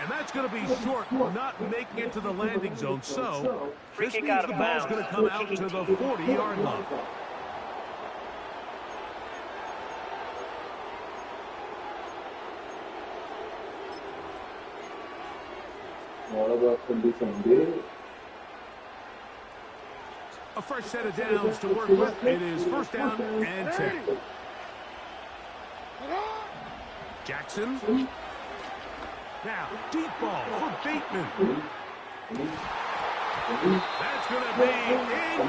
And that's going to be short, not making it to the landing zone. So this means the ball's going to come out to the 40-yard line. All of us can do something big. A fresh set of downs to work with. It is first down and 10. Jackson. Now, deep ball for Bateman. That's going to be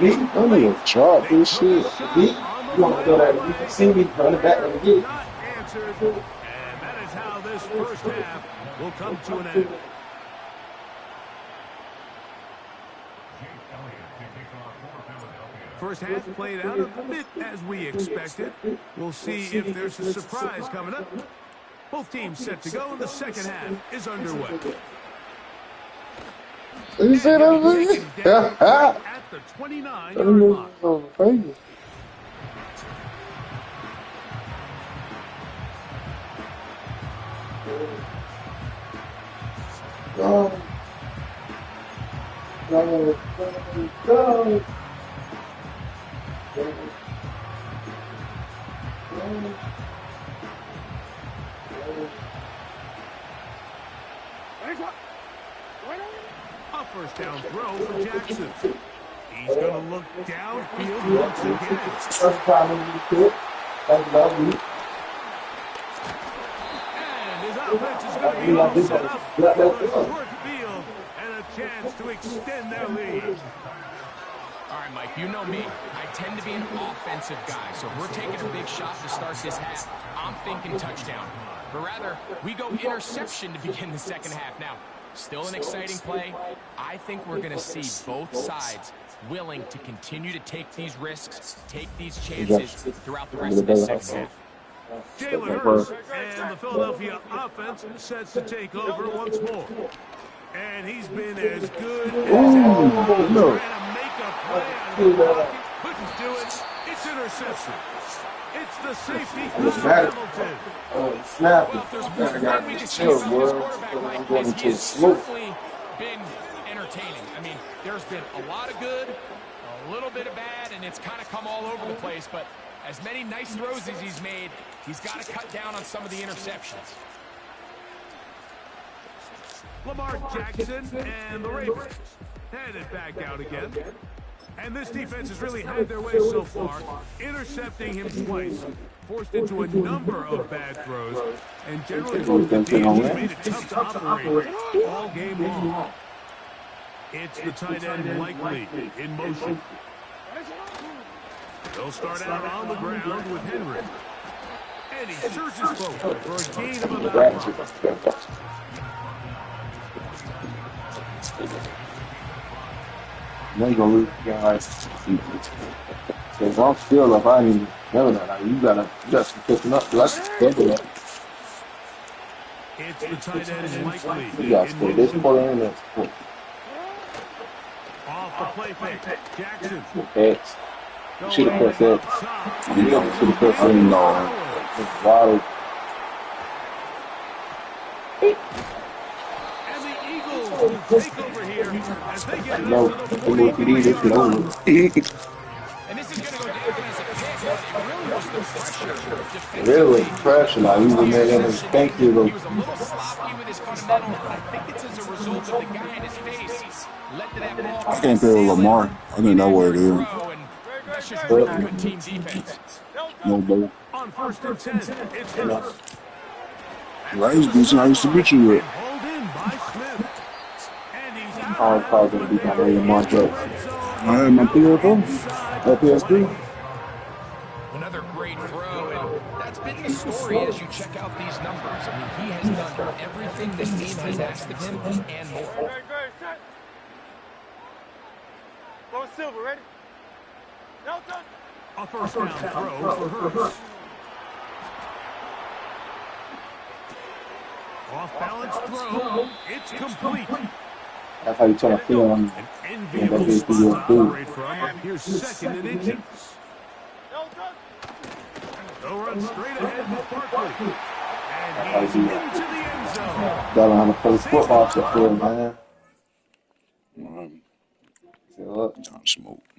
in. I'm gonna chop this shit. You want to go there? You can see me running back and get. Not answered. And that is how this first half will come to an end. First half played out a bit as we expected. We'll see if there's a surprise coming up. Both teams set to go, and the second half is underway. You say that? At the 29-yard line. Go. A first down throw for Jackson. He's going to look downfield once again. First time in the kid. That's lovely. And his offense is going to be all set up for a short field and a chance to extend their lead. All right, Mike, you know me. I tend to be an offensive guy, so if we're taking a big shot to start this half, I'm thinking touchdown. But rather, we go interception to begin the second half. Now, still an exciting play. I think we're going to see both sides willing to continue to take these risks, take these chances throughout the rest of this second half. Jalen Hurts and the Philadelphia offense sets to take over once more. And he's been as good as ever. Trying to make a play on the block. Couldn't do it. It's interception. It's the safety, Kyle Hamilton. Snap. Well, if there's one thing we can say about this quarterback, Mike, is he has certainly been entertaining. I mean, there's been a lot of good, a little bit of bad, and it's kind of come all over the place. But as many nice throws as he's made, he's got to cut down on some of the interceptions. Lamar Jackson and the Ravens headed back out again. And this defense has really had their way so far, intercepting him twice, forced into a number of bad throws, and generally the team has made it tough to operate all game long. It's the tight end Likely in motion. They'll start out on the ground with Henry. And he surges forward for a gain of about 5. Now you're gonna lose guys. Because I'm still up, I ain't never that. Like, you gotta some catching up. Like, double that. It's the tight end Likely. You gotta score this quarter and that sport. Off the play fake. Jackson. X. You should have pressed that. You should have pressed that. No. Wild. And the Eagles will take over here as they get No, it to the 40. And this is going to go down as a pick. It really was the pressure. Really, pressure. Like, he was made that as thank you. He was a little sloppy with his fundamentals, but I think it's as a result of the guy in his face. Let that ball I can't tell Lamar. I think that's what it is. That's just really good team defense. No, bro. On 1st and 10, it's Hurts. Right, he's decent. I used to beat you with. Hold in by Smith. And he's out. I'm probably going to beat my Lamar, but I had my PFO. PS3. Another great throw, and that's been the story as you check out these numbers. I mean, he has done everything this team has asked of him and more. Go Silver, ready? No touch. A first down throw for Hurts. Off-balance throw. It's complete. That's how you try to feel on An enviable spot to operate from. Here's second and inches. No touch. They'll run straight ahead with Barkley. And he's into the end zone. Gotta learn how to play football shit for it, man. Time to smoke.